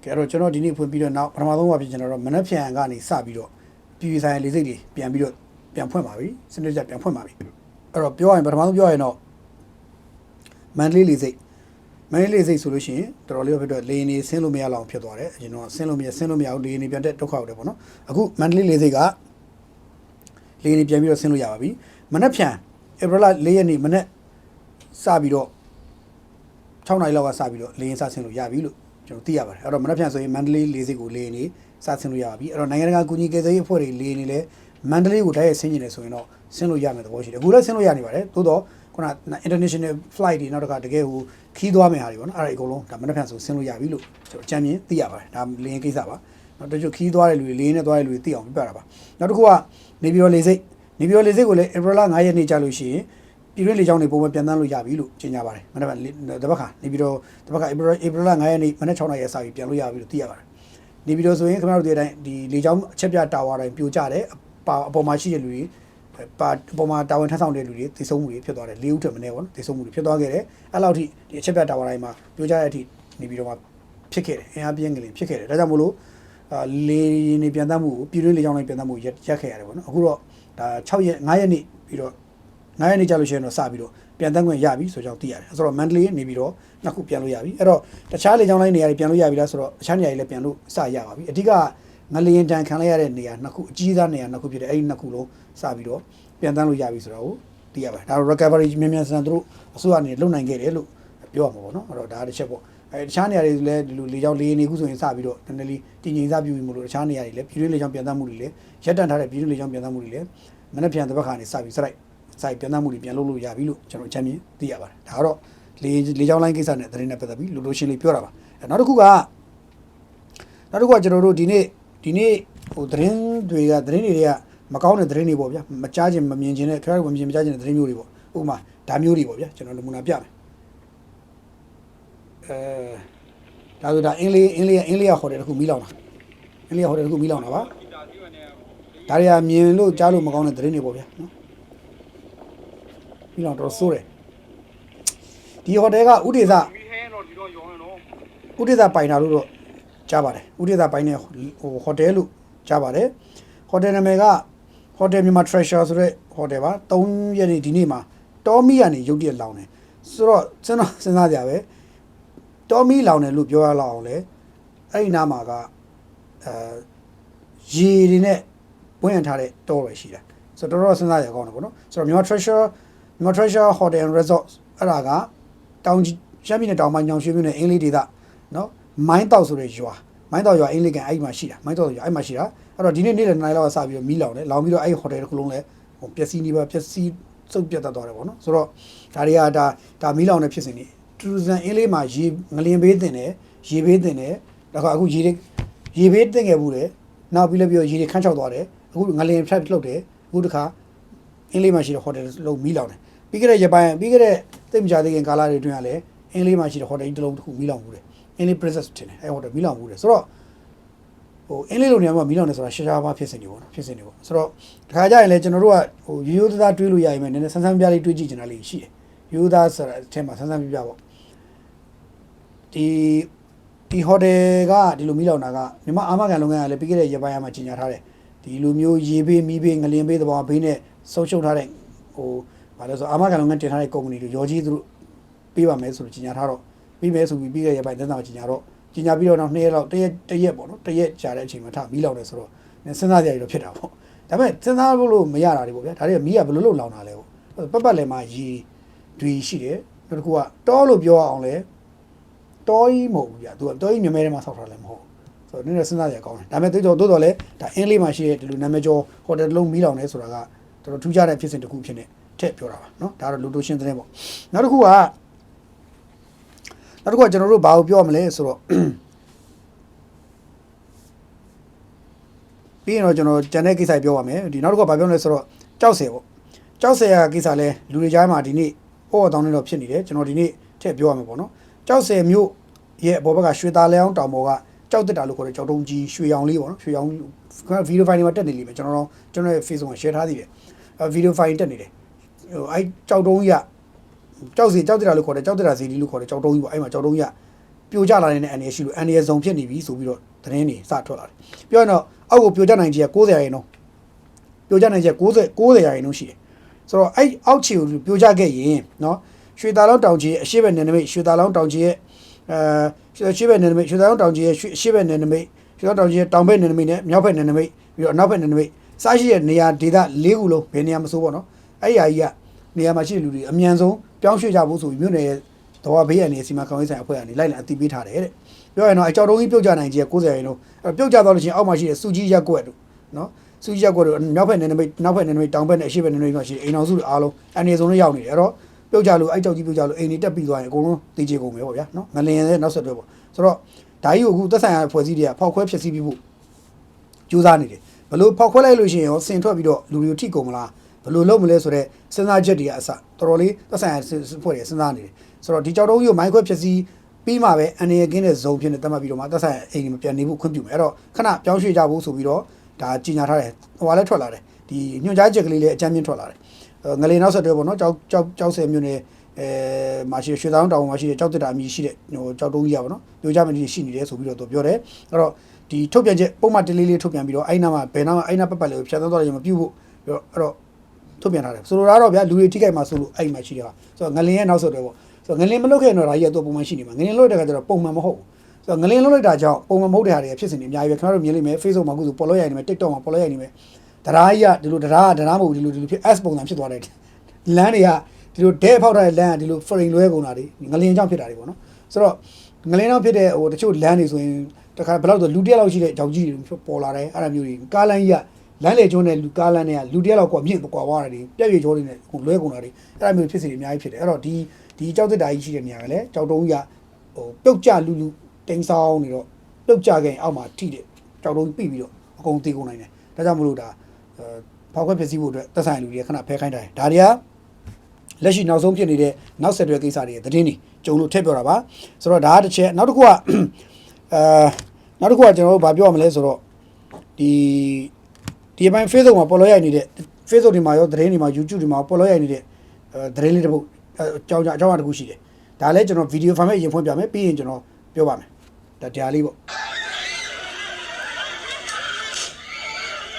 ကဲတော့ကျွန်တော်ဒီနေ့ဖွင့်ပြီးတော့နောက်ပထမဆုံးပါဖြစ်ကျွန်တော်တို့မနက်ဖြန်ကနေစပြီးတော့ပြည်ပြည်ဆိုင်ရာလေစိတ်တွေပြန်ပြီးတော့ပြန်ဖွင့်ပါပြီစနစ်ကျပြန်ဖွင့်ပါပြီအဲ့တော့ပြောရရင်ပထမဆုံးပြောရရင်တော့မန္တလေးလေစိတ်ဆိုလို့ရှိရင်တော်တော်လေးဖြစ်တော့လေနေဆင်းလို့မရလောက်ဖြစ်သွားတယ်အရင်တော့ဆင်းလို့မရအောင်လေနေပြန်တဲ့ဒုက္ခဟုတ်တယ်ပေါ့နော်အခုမန္တလေးလေစိတ်ကလေနေပြန်ပြီးတော့ဆင်းလို့ရပါပြီမနက်ဖြန်ဧပြီလ4ရက်နေ့မနက်စပြီးတော့6နာရီလောက်ကစပြီးတော့လေရင်စဆင်းလို့ရပြီလို့ကျွန်တော်သိရပါတယ်အဲ့တော့မနက်ဖြန်ဆိုရင်မန္တလေးလေစိတ်ကိုလေနေစဆင်းလို့ရပါပြီအဲ့တော့နိုင်ငံတကာကူညီကယ်ဆယ်ရေးအဖွဲ့တွေလေနေလဲမန္တလေးကိုတိုက်ရိုက်ဆင်းနေတယ်ဆိုရင်တော့ဆင်းလို့ရမယ်သဘောရှိတယ်အခုလည်းဆင်းလို့ရနေပါတယ်သို့တော့ခုန international flight တွေနောက်တစ်ခါတကယ်ဟိုခီးသွားမယ်ဟာတွေပေါ့နော်အဲ့ဒါအကုန်လုံးဒါမနက်ဖြန်ဆိုဆင်းလို့ရပြီလို့ကျွန်တော်အကြံဉာဏ်သိရပါတယ်ဒါလေရင်ကိစ္စပါနောက်တချို့ခီးသွားတဲ့လူတွေလေရင်နဲ့သွားတဲ့လူတွေသိအောင်ပြတာပါနောက်တစ်ခုကနေပြည်တော်လေစိတ်ကိုလည်းဧပြီလ9ရက်နေ့ကြာလို့ရှိရင်ပြည်တွင်းလေကြောင်းတွေပုံမှန်ပြန်တန်းလို့ရပြီလို့ကြေညာပါတယ်မနက်ဖြန်တပတ်ခါနေပြည်တော်တပတ်ခါဧပြီလ9ရက်နေ့မနက်6နာရီအစပြီးပြန်လို့ရပြီလို့သိရပါတယ်နေပြည်တော်ဆိုရင်ခင်ဗျားတို့ဒီအတိုင်းဒီလေကြောင်းအချက်ပြတာဝါတိုင်းပြိုကျတယ်အပေါ်မှာရှိတဲ့လူတွေအပေါ်မှာတာဝန်ထမ်းဆောင်တဲ့လူတွေသိဆုံးမှုတွေဖြစ်သွားတယ်၄ဦးထက်မနည်းပေါ့နော်သိဆုံးမှုတွေဖြစ်သွားခဲ့တယ်အဲ့လောက်ထိဒီအချက်ပြတာဝါတိုင်းမှာပြိုကျတဲ့အထိနေပြည်တော်မှာဖြစ်ခဲ့တယ်အင်အားပြင်းကလေးဖြစ်ခဲ့တယ်ဒါကြောင့်မို့လို့လေနေပြန်တန်းမှုကိုပြည်တွင်းလေကြောင်းတိုင်းပြန်တန်းမှုရက်ခဲ့ရတယ်ပေါ့နော်အခုတော့ဒါ6ရက်9ရက်နေ့ပြီးတော့9ရက်နေ့ကြာလို့ရှိရင်တော့စပြီးတော့ပြန်တန်းခွင့်ရပြီဆိုကြောင်းသိရတယ်ဆိုတော့မန္တလေးနေပြီးတော့နှစ်ခုပြန်လို့ရပြီအဲ့တော့တခြားလေကြောင်းလိုင်းနေရာတွေပြန်လို့ရပြီလားဆိုတော့တခြားနေရာတွေလည်းပြန်လို့စရပါပြီအဓိကငလျင်တန်ခံလိုက်ရတဲ့နေရာနှစ်ခုအကြီးစားနေရာနှစ်ခုဖြစ်တဲ့အဲ့ဒီနှစ်ခုလုံးစပြီးတော့ပြန်တန်းလို့ရပြီဆိုတော့သိရပါတယ်ဒါတော့ recovery မြန်ဆန်သူတို့အစိုးရအနေနဲ့လုပ်နိုင်ခဲ့တယ်လို့ပြောရမှာပေါ့နော်အဲ့တော့ဒါတစ်ချက်ပေါ့အဲတခြားနေရာတွေလည်းဒီလိုလေကြောင်းလေနေခုဆိုရင်စပြီးတော့နည်းနည်းလေးတည်ငြိမ်စပြုပြီးမလို့တခြားနေရာတွေလည်းပြည်တွင်းလေကြောင်းပြန်တန်းမှုတွေလည်းရပ်တန့်ထားတဲ့ပြည်တွင်းလေကြောင်းပြန်တန်းမှုတွေလည်းမနေ့ပြန်တစ်ပတ်ခါနေစပြီးစိုက်ပြန်တန်းမှုတွေပြန်လုပ်လို့ရပြီလို့ကျွန်တော်အချမ်းမြင်သိရပါတယ်ဒါကတော့လေကြောင်းလိုင်းကိစ္စနဲ့သတင်းနဲ့ပတ်သက်ပြီးလိုရှင်းလေးပြောတာပါနောက်တစ်ခုကကျွန်တော်တို့ဒီနေ့ဟိုသတင်းတွေကမကောင်းတဲ့သတင်းတွေပေါ့ဗျာမကြားခြင်းမမြင်ခြင်းနဲ့ခရမမြင်မကြားခြင်းတဲ့သတင်းမျိုးတွေပေါ့ဥပမာဒါမျိုးတွေပေါ့ဗျာကျွန်တော်နမူနာပြမယ်ဒါဆိုဒါအင်းလေးရဟိုတယ်တခုမီးလောင်တာအင်းလေးရဟိုတယ်တခုမီးလောင်တာပါဒါတွေကမြင်လို့ကြားလို့မကောင်းတဲ့သတင်းတွေပေါ့ဗျာနော်မီးလောင်တော့ဆိုးတယ်ဒီဟိုတယ်ကဥဒေသပိုင်တာလို့တော့ကြားပါတယ်ဥဒေသပိုင်တဲ့ဟိုတယ်လို့ကြားပါတယ်ဟိုတယ်နာမည်ကဟိုတယ်မြန်မာ Treasure ဆိုတဲ့ဟိုတယ်ပါ3ရက်နေ့ဒီနေ့မှာတောမီကနေရုတ်တရက်လောင်တယ်ဆိုတော့ကျွန်တော်စဉ်းစားကြပဲတောမီလောင်တယ်လို့ပြောရလောက်အောင်လေအဲ့ဒီနားမှာကရေတွေနဲ့ပွင့်ထားတဲ့တောပဲရှိတာဆိုတော့တော်တော်စဉ်းစားရကောင်းတယ်ပေါ့နော်ဆိုတော့မြန်မာ Treasure Hotel and Resort အဲ့ဒါကတောင်ရှမ်းပြည်နယ်တောင်ပိုင်းညောင်ရွှေမြို့နယ်အင်းလေးဒေသနော်မိုင်းတောက်ဆိုတဲ့ရွာမိုင်းတောက်ရွာအင်းလေးကန်အဲ့မှာရှိတာမိုင်းတောက်ရွာအဲ့မှာရှိတာအဲ့တော့ဒီနေ့နေ့လယ်9:00လောက်ကစပြီးတော့မီးလောင်တယ်လောင်ပြီးတော့အဲ့ဟိုတယ်တစ်ခုလုံးလည်းပျက်စီးနေပါပျက်စီးစုပ်ပြတ်တတ်သွားတယ်ပေါ့နော်ဆိုတော့ဒါတွေကဒါမီးလောင်တဲ့ဖြစ်စဉ်တွေတူဇန်အင်းလေးမှာရေငလျင်ဘေးတင်တယ်ရေဘေးတင်တယ်ဒါကအခုရေဘေးတင်ခဲ့ဘူးတယ်နောက်ပြီးလည်းပြီးတော့ရေတွေခန်းချောက်သွားတယ်အခုငလျင်ဖြတ်လှုပ်တယ်အခုတခါအင်းလေးမှာရှိတဲ့ဟိုတယ်လုံးမီးလောင်တယ်ပြီးခဲ့တဲ့သိမကြသေးခင်ကာလတွေအတွင်းကလည်းအင်းလေးမှာရှိတဲ့ဟိုတယ်တစ်လုံးတစ်ခုမီးလောင်ဘူးတယ်အင်းလေး princess တင်တယ်အဲ့ဟိုတယ်မီးလောင်ဘူးတယ်ဆိုတော့ဟိုအင်းလေးလိုနေရာမှာမီးလောင်နေဆိုတာရှားပါဖြစ်စဉ်တွေပေါ့နော်ဖြစ်စဉ်တွေပေါ့ဆိုတော့တခါကြရင်လည်းကျွန်တော်တို့ကဟိုရိုးသားတွေးလို့ရရင်လည်းနည်းနည်းဆန်းဆန်းပြလေးတွေးကြည့်နေတာလေးရှိတယ်ရိုးသားဆိုတာအထက်မှာဆန်းဆန်းပြပေါ့ဒီဟိုတယ်ကဒီလိုမီးလောင်တာကမြန်မာအာမခံလုပ်ငန်းကလည်းပြီးခဲ့တဲ့ရက်ပိုင်းမှာကြီးညာထားတယ်ဒီလိုမျိုးရေဘေးမီးဘေးငလျင်ဘေးသဘောဘေးနဲ့ဆုံးရှုံးထားတဲ့ဟိုဘာလို့ဆိုအာမခံလုပ်ငန်းတင်ထားတဲ့ကုမ္ပဏီတွေရောကြီးသူတို့ပေးပါမယ်ဆိုလို့ကြီးညာထားတော့ပြီးမယ်ဆိုပြီးပြီးခဲ့တဲ့ရက်ပိုင်းသန်းစာကြီးညာပြီးတော့နောက်2ရက်လောက်တစ်ရက်ပေါ့နော်တစ်ရက်ကြာတဲ့အချိန်မှာထမီးလောင်တယ်ဆိုတော့စဉ်းစားကြရတော့ဖြစ်တာပေါ့ဒါပေမဲ့စဉ်းစားလို့မရတာတွေပေါ့ဗျာဒါတွေကမီးကဘယ်လိုလုပ်လောင်တာလဲပေါ့ပတ်လည်းမှာရေတွေရှိတယ်နောက်တစ်ခုကတောလို့ပြောအောင်လဲတောကြီးမဟုတ်ဘူးဗျာသူကတောကြီးမြမဲထဲမှာဆောက်ထားလည်းမဟုတ်ဆိုတော့နည်းနည်းစဉ်းစားကြရကောင်းတယ်ဒါပေမဲ့တိုးတော်လဲဒါအင်းလေးမှာရှိတဲ့ဒီလိုနာမည်ကျော်ဟိုတယ်လုံးမီးလောင်နေဆိုတာကတော်တော်ထူးခြားတဲ့ဖြစ်စဉ်တစ်ခုဖြစ်နေထည့်ပြောတာပါနော်ဒါတော့လူတို့ရှင်းတဲ့ပေါ့နောက်တစ်ခုကကျွန်တော်တို့ဘာကိုပြောမလဲဆိုတော့ပြီးရင်တော့ကျွန်တော်ကျန်တဲ့ကိစ္စပြောပါမယ်ဒီနောက်တစ်ခုကဘာပြောမလဲဆိုတော့ကြောက်ဆယ်ပေါ့ကြောက်ဆယ်ကကိစ္စလဲလူတွေကြားမှာဒီနေ့ပေါ်တောင်းနေတော့ဖြစ်နေတယ်ကျွန်တော်ဒီနေ့ထည့်ပြောရမယ်ပေါ့နော်ကြောက်ဆယ်မြို့ရဲ့အပေါ်ဘက်ကရွှေသားလဲအောင်တောင်ပေါ်ကကြောက်တက်တာလို့ခေါ်တဲ့ကြောက်တုံးကြီးရွှေရောင်လေးပေါ့နော်ရွှေရောင်ဗီဒီယိုဖိုင်တွေမှာတက်နေလိမ့်မယ်ကျွန်တော်ရဲ့ Facebook မှာ share ထားသေးတယ်ဗီဒီယိုဖိုင်တက်နေတယ်ဟိုအဲကြောက်တုံးကြီးကကြောက်တက်တာလို့ခေါ်တယ်ကြောက်တက်တာစီဒီလို့ခေါ်တယ်ကြောက်တုံးကြီးပေါ့အဲ့မှာကြောက်တုံးကြီးက ပြိုကျလာတဲ့အန်ရရှိလို့အန်ရဇုံဖြစ်နေပြီဆိုပြီးတော့သတင်းတွေစထွက်လာတယ်ပြောရင်တော့အောက်ကိုပြိုကျနိုင်ခြေက90%နှုန်းပြိုကျနိုင်ခြေ90%နှုန်းရှိတယ်ဆိုတော့အဲ့အောက်ခြေကိုပြိုကျခဲ့ရင်နော်ရွှေသားလောင်းတောင်ကြီးရဲ့အရှိဘက်နယ်နိမိတ်ရွှေသားလောင်းတောင်ကြီးရဲ့ရှေ့ဘက်နယ်နိမိတ်ရွှေသားလောင်းတောင်ကြီးရဲ့ရှေ့ဘက်နယ်နိမိတ်ရွှေသားတောင်ကြီးရဲ့တောင်ဘက်နယ်နိမိတ်နဲ့မြောက်ဘက်နယ်နိမိတ်ပြီးတော့အနောက်ဘက်နယ်နိမိတ်စားရှိတဲ့နေရာဒေသ၄ခုလုံးဘယ်နေရာမဆိုးပေါ့နော်အဲ့ဒီအရာကြီးကနေရာမှာရှိတဲ့လူတွေအမြန်ဆုံးပြောင်းရွှေ့ကြဖို့ဆိုပြီးမြို့နယ်ရဲ့သဘာဝဘေးအန္တရာယ်စီမံခန့်ခွဲဆိုင်အဖွဲ့ကနေလိုက်လံအသိပေးထားတယ်တဲ့ပြောရရင်တော့အကြောက်တုံးကြီးပြုတ်ကျနိုင်ခြေ90%လုံးအဲ့ပြုတ်ကျသွားလို့ရှိရင်အောက်မှာရှိတဲ့စူကြီးရက်ကွက်တို့နော်စူကြီးရက်ကွက်တို့မြောက်ဘက်နယ်နိမိတ်နောက်ဘက်နယ်နိမိတ်တောင်ဘက်နဲ့အရှေ့ဘက်နယ်နိမိတ်မှာရှိတဲ့အိမ်တော်စုတွေအားလုံးအန္တရာယ်ဆုံးတွေရောက်နေတယ်အဲ့တော့ပြုတ်ကျလို့အဲ့ကြောက်ကြီးပြုတ်ကျလို့အိမ်တွေတက်ပြီးသွားရင်အကုန်လုံးတေးချေကုန်မယ်ပေါ့ဗျာနော်ငလင်ရဲ့နောက်ဆက်တွဲပေါ့ဆိုတော့ဒါကြီးကိုအခုသက်ဆိုင်ရာဖွဲ့စည်းတွေကဖောက်ခွဲဖြစ်စည်းပြီးဖို့ကြိုးစားနေတယ်ဘလို့ဖောက်ခွဲလိုက်လို့ရှိရင်ရောဆင်ထွက်ပြီးတော့လူတွေကိုထိကုန်မလားဘလို့လုပ်မလဲဆိုတော့စဉ်းစားချက်တွေကအစတော်တော်လေးသက်ဆိုင်ရာဖွဲ့တွေစဉ်းစားနေတယ်ဆိုတော့ဒီကြောက်တုံးကြီးကိုမိုင်းခွဲဖြစ်စည်းပြီးမှပဲအနေရကင်းတဲ့ဇုံဖြစ်နေတတ်မှတ်ပြီးတော့မှသက်ဆိုင်ရာအိမ်တွေမပြန်နေဖို့ခွင့်ပြုမယ်အဲ့တော့ခဏပြောင်းရွှေ့ကြဖို့ဆိုပြီးတော့ဒါကြီးညာထားတယ်ဟိုကလည်းထွက်လာတယ်ဒီညွှန်ကြားချက်ကလေးလည်းအကြမ်းမြင့်ထွက်လာတယ်ငလေနောက်ဆက်တွဲပေါ့နော်ကြောက်ဆယ်မြို့နယ်မရှိရွှေတောင်တောင်မှာရှိတဲ့ကြောက်တက်တာအမည်ရှိတဲ့ဟိုကြောက်တုံးကြီးရပါတော့ပြောကြမယ်ဒီရှိနေတယ်ဆိုပြီးတော့သူပြောတယ်အဲ့တော့ဒီထုတ်ပြန်ချက်ပုံမှန်တလေးလေးထုတ်ပြန်ပြီးတော့အဲ့နာမှာဘယ်နာမှာအဲ့နာပတ်ပတ်လေးကိုဖြတ်သွားတော့ရမပြုတ်ဖို့အဲ့တော့ထုတ်ပြန်ထားတယ်ဆိုလိုတာတော့ဗျာလူတွေထိခိုက်မှာဆိုလို့အဲ့မှာရှိတယ်ဆိုတော့ငလင်းရဲ့နောက်ဆက်တွဲပေါ့ဆိုတော့ငလင်းမလုတ်ခဲ့တော့ဒါကြီးကတော့ပုံမှန်ရှိနေမှာငလင်းလုတ်တဲ့ခါကျတော့ပုံမှန်မဟုတ်ဘူးဆိုတော့ငလင်းလုတ်လိုက်တာကြောင့်ပုံမှန်မဟုတ်တဲ့ဟာတွေဖြစ်စဉ်တွေအများကြီးပဲခင်ဗျားတို့မြင်လိမ့်မယ် Facebook မှာအခုဆိုပေါ်လို့ရနေမယ် TikTok မှာပေါ်လို့ရနေမယ်တရားကြီးကဒီလိုတရားမဟုတ်ဒီလိုဖြစ် S ပုံစံဖြစ်သွားတယ်လမ်းတွေကဒီလိုဒဲဖောက်ထားတဲ့လမ်းကဒီလို frame လွဲကုန်တာတွေငလင်းကြောင့်ဖြစ်တာတွေပေါ့နော်ဆိုတော့ငလင်းကြောင့်ဖြစ်တဲ့ဟိုတချို့လမ်းတွေဆိုရင်တခါဘယ်လောက်ဆိုလူတယောက်လောက်ရှိတဲ့ကြောင်ကြီးတွေပေါ်လာတယ်အဲ့ဒါမျိုးတွေကားလမ်းကြီးကလမ်းလေကျွန်းနဲ့လူကားလမ်းတွေကလူတယောက်လောက်ကွာမြင့်ကွာသွားတာတွေပြက်ပြက်ကျော်တွေနဲ့ဟိုလွဲကုန်တာတွေအဲ့ဒါမျိုးဖြစ်စီတွေအများကြီးဖြစ်တယ်အဲ့တော့ဒီကြောက်တက်တာကြီးရှိတဲ့နေရာကလည်းကြောက်တုံးကြီးကဟိုပြုတ်ကျလူတိန်ဆောင်နေတော့ပြုတ်ကျခဲ့ရင်အောက်မှာထိတယ်ကြောက်တုံးပြီးပြီးတော့အကုန်သေးကုန်နိုင်တယ်ဒါကြောင့်မလို့ဒါဖောက်ခွဲဖြစ်စီဖို့အတွက်သက်ဆိုင်လူတွေခဏဖဲခိုင်းတယ်ဒါတွေကလက်ရှိနောက်ဆုံးဖြစ်နေတဲ့နောက်ဆက်တွဲကိစ္စတွေသတင်းတွေကြုံလို့ထည့်ပြောတာပါဆိုတော့ဒါကတစ်ချက်နောက်တစ်ခုကကျွန်တော်တို့ဗာပြောရမလဲဆိုတော့ဒီအပိုင်း Facebook မှာပေါ်လို့ရနေတဲ့ Facebook တွေမှာရောသတင်းတွေမှာ YouTube တွေမှာပေါ်လို့ရနေတဲ့သတင်းလေးတစ်ပုဒ်အကြောင်းအရာတစ်ခုရှိတယ်ဒါလည်းကျွန်တော်ဗီဒီယိုဖိုင်မဲ့အရင်ဖွင့်ပြမယ်ပြီးရင်ကျွန်တော်ပြောပါမယ်ဒါလေးပေါ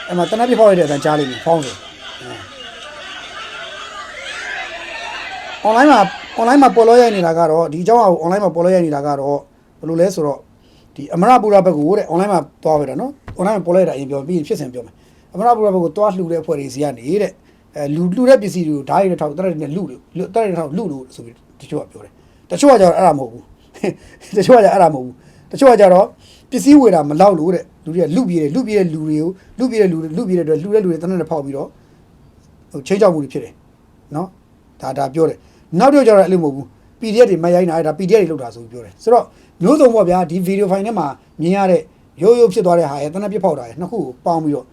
့အဲ့မှာတနက်ပြဖောက်ရတဲ့အတန်းကြားလိမ့်မယ်ဖောင်းဆိုonline မှာပေါ်လို့ရနေတာကတော့ဒီအကြောင်းအရာကို online မှာပေါ်လို့ရနေတာကတော့ဘယ်လိုလဲဆိုတော့ဒီအမရပူရဘက်ကိုတဲ့ online မှာသွားခဲ့တာနော် online မှာပေါ်လို့ရတာအရင်ပြောပြီးဖြစ်စဉ်ပြောမယ်အမရပူရဘက်ကိုသွားလှူတဲ့အဖွဲ့တွေစီကနေတဲ့လူလှူတဲ့ပစ္စည်းတွေကိုဓာတ်ရည်ထောက်တက်ရည်နဲ့လှူတယ်တက်ရည်ထောက်လှူလို့ဆိုပြီးတချို့ကပြောတယ်တချို့ကကြတော့အဲ့ဒါမဟုတ်ဘူးတချို့ကကြအဲ့ဒါမဟုတ်ဘူးတချို့ကကြတော့ပစ္စည်းဝေတာမလောက်လို့တဲ့လူတွေကလှူပြေးတဲ့လူတွေကိုလှူပြေးတဲ့အတွက်လှူတဲ့လူတွေတနက်နဲ့ဖောက်ပြီးတော့ဟိုချိန်ချောက်မှုတွေဖြစ်တယ်နော်ဒါပြောတယ်နောက်တော့ကြတော့အဲ့လိုမဟုတ်ဘူး PDF တွေမရိုင်းတာဒါ PDF တွေလောက်တာဆိုပြီးပြောတယ်ဆိုတော့မျိုးစုံပေါ့ဗျာဒီဗီဒီယိုဖိုင်ထဲမှာမြင်ရတဲ့ရိုးဖြစ်သွားတဲ့ဟာရဲ့တနက်ပြဖောက်တာရဲ့နှစ်ခုကိုပေါင်းပြီးတော့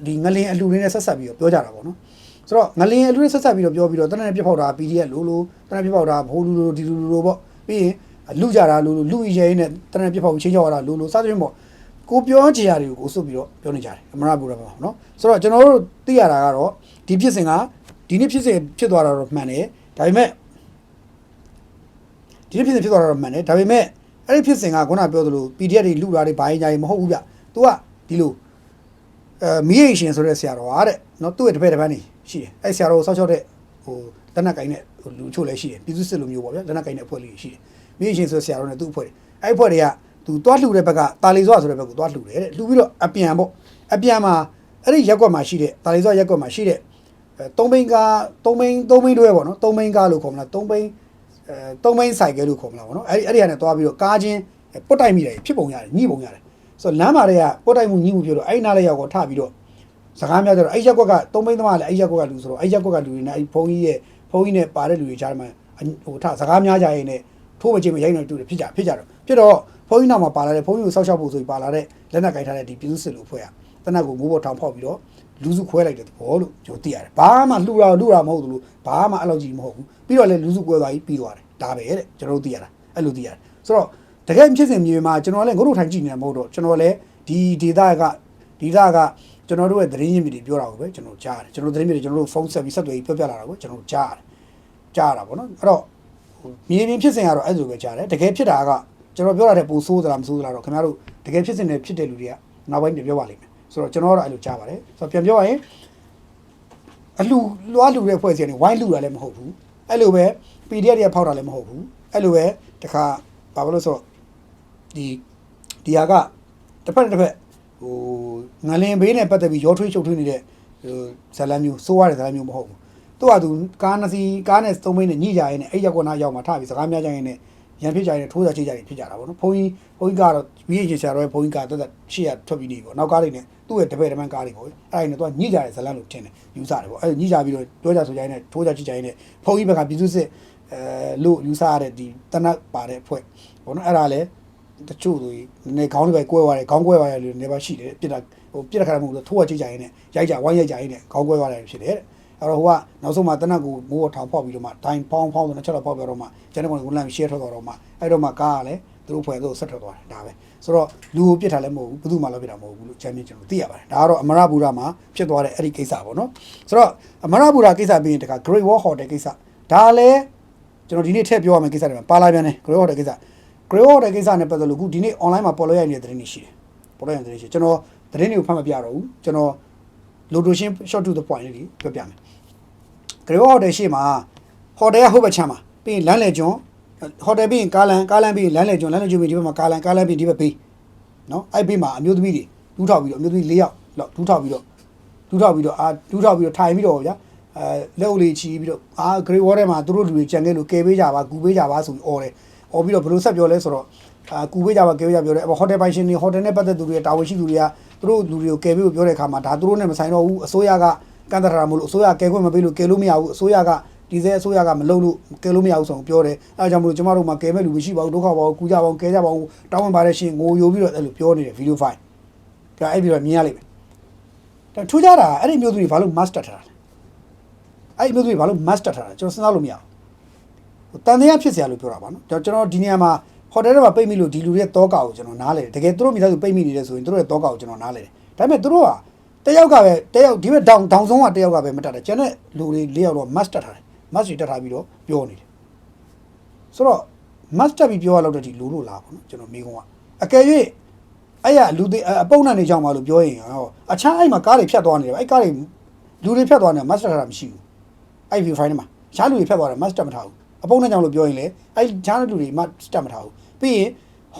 ဒီငလင်းအလှူလေးနဲ့ဆက်ဆက်ပြီးတော့ပြောကြတာပေါ့နော်ဆိုတော့ငလင်းအလှူနဲ့ဆက်ဆက်ပြီးတော့ပြောပြီးတော့တနက်ပြဖောက်တာ PDF လိုတနက်ပြဖောက်တာဘိုးလိုဒီလိုပေါ့ပြီးရင်လူကြတာလူရဲနဲ့တနက်ပြဖောက်ချင်းချောက်ရတာလိုစသဖြင့်ပေါ့ကိုပြောချင်ရတွေကိုကိုစွတ်ပြီးတော့ပြောနေကြတယ်အမရဘူရပါနော်ဆိုတော့ကျွန်တော်တို့သိရတာကတော့ဒီဖြစ်စဉ်ကဒီနေ့ဖြစ်စဉ်ဖြစ်သွားတာတော့မှန်တယ်ဒါပေမဲ့ဒီနေ့ဖြစ်စဉ်ဖြစ်သွားတာတော့မှန်တယ်ဒါပေမဲ့အဲ့ဒီဖြစ်စဉ်ကခုနပြောသလို PDF တွေလူတာတွေဘာရင်ညာတွေမဟုတ်ဘူးဗျ။ तू ကဒီလိုမီးရိရှင်ဆိုတဲ့ဆရာတော်ဟာတဲ့နော်သူ့ရဲ့တပည့်တစ်ပန်းနေရှိတယ်အဲ့ဆရာတော်ကိုစောက်ချောက်တဲ့ဟိုလက်နက်ကိုင်တဲ့လူချို့လည်းရှိတယ်ပြည်သူစစ်လိုမျိုးပေါ့ဗျာလက်နက်ကိုင်တဲ့အဖွဲ့လေးရှိတယ်မီးရိရှင်ဆိုတဲ့ဆရာတော်နဲ့သူ့အဖွဲ့တွေအဲ့အဖွဲ့တွေက तू တွားလှူတဲ့ဘက်ကတာလီစွာဆိုတဲ့ဘက်ကိုတွားလှူတယ်တဲ့လှူပြီးတော့အပြန်ပေါ့အပြန်မှာအဲ့ဒီရက်ကွက်မှာရှိတဲ့တာလီစွာရက်ကွက်မှာရှိတဲ့3ဘိန်းကား3ဘိန်းတွဲပေါ့နော်3ဘိန်းကားလို့ခေါ်မလား3ဘိန်းဆိုင်ကဲလို့ခေါ်မလားပေါ့နော်အဲ့ဒီဟာနဲ့တွားပြီးတော့ကားချင်းပုတ်တိုက်မိတယ်ဖြစ်ပုံရတယ်ညှိပုံရတယ်ဆိုတော့လမ်းမှာတွေကပုတ်တိုက်မှုညှိမှုပြောတော့အဲ့နားလေးရောက်တော့ထပြီးတော့စကားများကြတော့အဲ့ရက်ကွက်က3ဘိန်းသမားလည်းအဲ့ရက်ကွက်ကလူဆိုတော့အဲ့ရက်ကွက်ကလူတွေနဲ့အဲ့ဘုန်းကြီးနဲ့ပါတဲ့လူတွေကြားမှာဟိုထစကားများကြရင်လည်းထိုးမချင်းမရိုက်နေတူတယ်ဖြစ်တော့ဘုန်းကြီးနောက်မှာပါလာတဲ့ဘုန်းကြီးကိုစောက်ရှောက်ဖို့ဆိုပြီးပါလာတဲ့လက်နက်ကိုင်ထားတဲ့ဒီပြည်သူစစ်လူဖွဲ့ကတနက်ကိုမိုးပေါ်ထောင်ဖောက်ပြီးတော့လူစုခွဲလိုက်တဲ့သဘောလို့ကျွန်တော်သိရတယ်ဘာမှလှူတာမဟုတ်ဘူးလို့ဘာမှအဲ့လိုကြီးမဟုတ်ဘူးပြီးတော့လည်းလူစုကွဲသွားပြီးပြီးသွားတယ်ဒါပဲတဲ့ကျွန်တော်တို့သိရတာအဲ့လိုသိရတယ်ဆိုတော့တကယ်ဖြစ်စဉ်မြေမှာကျွန်တော်လည်းငုတ်ထိုင်ကြည့်နေမှာမဟုတ်တော့ကျွန်တော်လည်းဒီဒေတာကကျွန်တော်တို့ရဲ့သတင်းရင်းမြစ်တွေပြောတာကိုပဲကျွန်တော်ကြားတယ်ကျွန်တော်သတင်းမြစ်တွေကျွန်တော်တို့ဖုန်းဆက်ပြီးဆက်သွယ်ပြီးပြောပြလာတာကိုကျွန်တော်ကြားတာပေါ့နော်အဲ့တော့ဟ မြေပြင်ဖြစ်စဉ်ကတော့အဲ့လိုပဲကြားတယ်တကယ်ဖြစ်တာကကျွန်တော်ပြောတာတဲ့ပိုဆိုးသလားမဆိုးသလားတော့ခင်ဗျားတို့တကယ်ဖြစ်စဉ်နဲ့ဖြစ်တဲ့လူတွေကနောက်ပိုင်းပြန်ပြောပါလိမ့်မယ်ဆိုတော့ကျွန်တော်ကတော့အဲ့လိုကြားပါတယ်ဆိုတော့ပြန်ပြောရရင်အလူလွားလူတဲ့ဖွဲ့စည်းနေဝိုင်းလူတာလည်းမဟုတ်ဘူးအဲ့လိုပဲ PDF တွေကဖောက်တာလည်းမဟုတ်ဘူးအဲ့လိုပဲတခါဘာလို့လဲဆိုတော့ဒီဟာကတစ်ဖက်တစ်ဖက်ဟိုငလင်ဘေးနဲ့ပတ်သက်ပြီးရောထွေးချုပ်ထွေးနေတဲ့ဇလန်မျိုးစိုးရတဲ့ဇလန်မျိုးမဟုတ်ဘူးသူကသူကားနှစ်စီးကားနဲ့သုံးမိနဲ့ညှိကြရင်အဲ့ရောက်ကောနာရောက်မှာထားပြီးစကားများကြရင်လည်းရန်ဖြစ်ကြရင်ထိုးစားချိတ်ကြရင်ဖြစ်ကြတာပေါ့နော်ဘုန်းကြီးကတော့ဝီးရင်ဆရာတော်ရဲ့ဘုန်းကြီးကတက်ရှေ့ရထွက်ပြီးနေပေါ့နောက်ကားလေးနဲ့သူ့ရဲ့တပည့်တမန်ကားလေးပေါ့အဲ့ဒါနဲ့သူကညှိကြတဲ့ဇလန်လို့ထင်တယ်ယူဆတယ်ပေါ့အဲ့ညှိကြပြီးတော့ပြောကြဆိုကြရင်လည်းထိုးစားချိတ်ကြရင်လည်းဘုန်းကြီးဘက်ကပြည်သူစစ်လို့ယူဆရတဲ့ဒီတနတ်ပါတဲ့အဖွဲ့ပေါ့နော်အဲ့ဒါလည်းတချို့ဆိုနေခေါင်းလေးပဲကွဲသွားတယ်ခေါင်းကွဲသွားတယ်လို့နေပါရှိတယ်ပြစ်တာပြစ်တဲ့ခါမှမဟုတ်ထိုးရချိတ်ကြရင်လည်းရိုက်ကြဝိုင်းရိုက်ကြရင်လည်းခေါင်းကွဲသွားတယ်ဖြစ်တယ်အဲ့တော့ဟိုကနောက်ဆုံးမှတနတ်ကိုမိုးထောင်ဖောက်ပြီးတော့မှဒိုင်ဖောင်းဆိုတော့ချက်တော့ဖောက်ပြတော့မှကျန်တဲ့ကောင်ကိုလမ်းရှဲထွက်သွားတော့မှအဲ့တော့မှကားကလည်းသူတို့ဖွဲ့သူဆက်ထွက်သွားတယ်ဒါပဲဆိုတော့လူကိုပြစ်ထားလည်းမဟုတ်ဘူးဘယ်သူမှလည်းပြစ်တာမဟုတ်ဘူးလို့ချမ်းမြေကျွန်တော်သိရပါတယ်ဒါကတော့အမရဘူရာမှာဖြစ်သွားတဲ့အဲ့ဒီကိစ္စပေါ့နော်ဆိုတော့အမရဘူရာကိစ္စပြီးရင်တခါ Great Wall Hotel ကိစ္စဒါလည်းကျွန်တော်ဒီနေ့ထည့်ပြောရမယ့်ကိစ္စတွေမှာပါလာပြန်တယ် Great Wall Hotel ကိစ္စ Great Wall Hotel ကိစ္စနဲ့ပတ်သက်လို့ခုဒီနေ့ online မှာပေါ်လို့ရနေတဲ့သတင်းတွေရှိတယ်ပေါ်လို့ရတဲ့သတင်းရှိကျွန်တော်သတင်းတွေကိုဖတ်မပြတော့ဘူးကျွန်တော် location short to the point လေးပြောပြမယ် Great Wall Hotel ရှေ့မှာ hotel ကဟုတ်ပဲချမ်းပါပြီးရင်လမ်းလေကျွန်း hotel ပြီးရင်ကားလမ်းပြီးရင်လမ်းလေကျွန်းပြီးဒီဘက်မှာကားလမ်းပြီးဒီဘက်ဘေးနော်အဲ့ဘေးမှာအမျိုးသမီးတွေဒူးထောက်ပြီးတော့အမျိုးသမီး၄ယောက်လောက်ဒူးထောက်ပြီးတော့ထိုင်ပြီးတော့ဗျာလက်အုပ်လေးချီပြီးတော့Great Wall ထဲမှာသူတို့လူတွေကြံခဲ့လို့ကယ်ပေးကြပါကူပေးကြပါဆိုပြီးអော်တယ်អော်ပြီးတော့ဘယ်လိုဆက်ပြောလဲဆိုတော့ကူပေးကြပါကယ်ပေးကြပြောတယ်ဟိုတယ်ပိုင်ရှင်တွေဟိုတယ်နဲ့ပတ်သက်သူတွေတာဝန်ရှိသူတွေကသူတို့လူတွေကိုကယ်ပေးဖို့ပြောတဲ့အခါမှာဒါသူတို့နဲ့မဆိုင်တော့ဘူးအစိုးရကကန့်သတ်ထားတာမလို့အစိုးရကယ်ခွင့်မပေးလို့ကယ်လို့မရဘူးအစိုးရကဒီစဲအစိုးရကမလုပ်လို့ကယ်လို့မရဘူးဆိုတော့ပြောတယ်အဲဒါကြောင့်မလို့ကျမတို့မှာကယ်မဲ့လူမရှိပါဘူးဒုက္ခပါဘူးကူကြပါအောင်ကယ်ကြပါအောင်တောင်းပန်ပါတယ်ရှင်ငိုယိုပြီးတော့အဲ့လိုပြောနေတယ်ဗီဒီယိုဖိုင်ဒါအဲ့ပြီးတော့မြင်ရလိမ့်မယ်ဒါထူးခြားတာအဲ့ဒီမျိုးသူတွေဘာလို့ master ထားတာလဲအဲ့ဒီမျိုးသူတွေဘာလို့ master ထားတာကျွန်တော်စဉ်းစားလို့မရဘူးတန်တရားဖြစ်เสียလို့ပြောတာပါနော်ကျွန်တော်ဒီနေရာမှာဟိုတယ်ထဲမှာပိတ်မိလို့ဒီလူတွေရဲ့တောကောက်ကိုကျွန်တော်နားလဲတယ်တကယ်သူတို့မိသားစုပိတ်မိနေတယ်ဆိုရင်သူတို့ရဲ့တောကောက်ကိုကျွန်တော်နားလဲတယ်ဒါပေမဲ့သူတို့ကတယောက်ကပဲတယောက်ဒီဘက်ဒေါင်ဆုံးကတယောက်ကပဲမတက်တယ်ကျန်တဲ့လူတွေ၄ယောက်တော့ master ထားတယ် master တက်ထားပြီးတော့ပြောနေတယ်ဆိုတော့ master ပြီးပြောရတော့ဒီလူလို့လားပေါ့နော်ကျွန်တော်မိကုန်းကအကယ်၍အဲ့ရလူတွေအပုံနဲ့နေကြောင်ပါလို့ပြောရင်ဟောအခြားအဲ့မှာကားတွေဖြတ်သွားနေတယ်အဲ့ကားတွေလူတွေဖြတ်သွားနေ master ထားတာမရှိဘူးအဲ့ view file မှာရှားလူတွေဖြတ်သွားတယ် master မထားဘူးအပုံနဲ့ကြောင်လို့ပြောရင်လေအဲ့ရှားလူတွေ master မထားဘူးပြီးရင်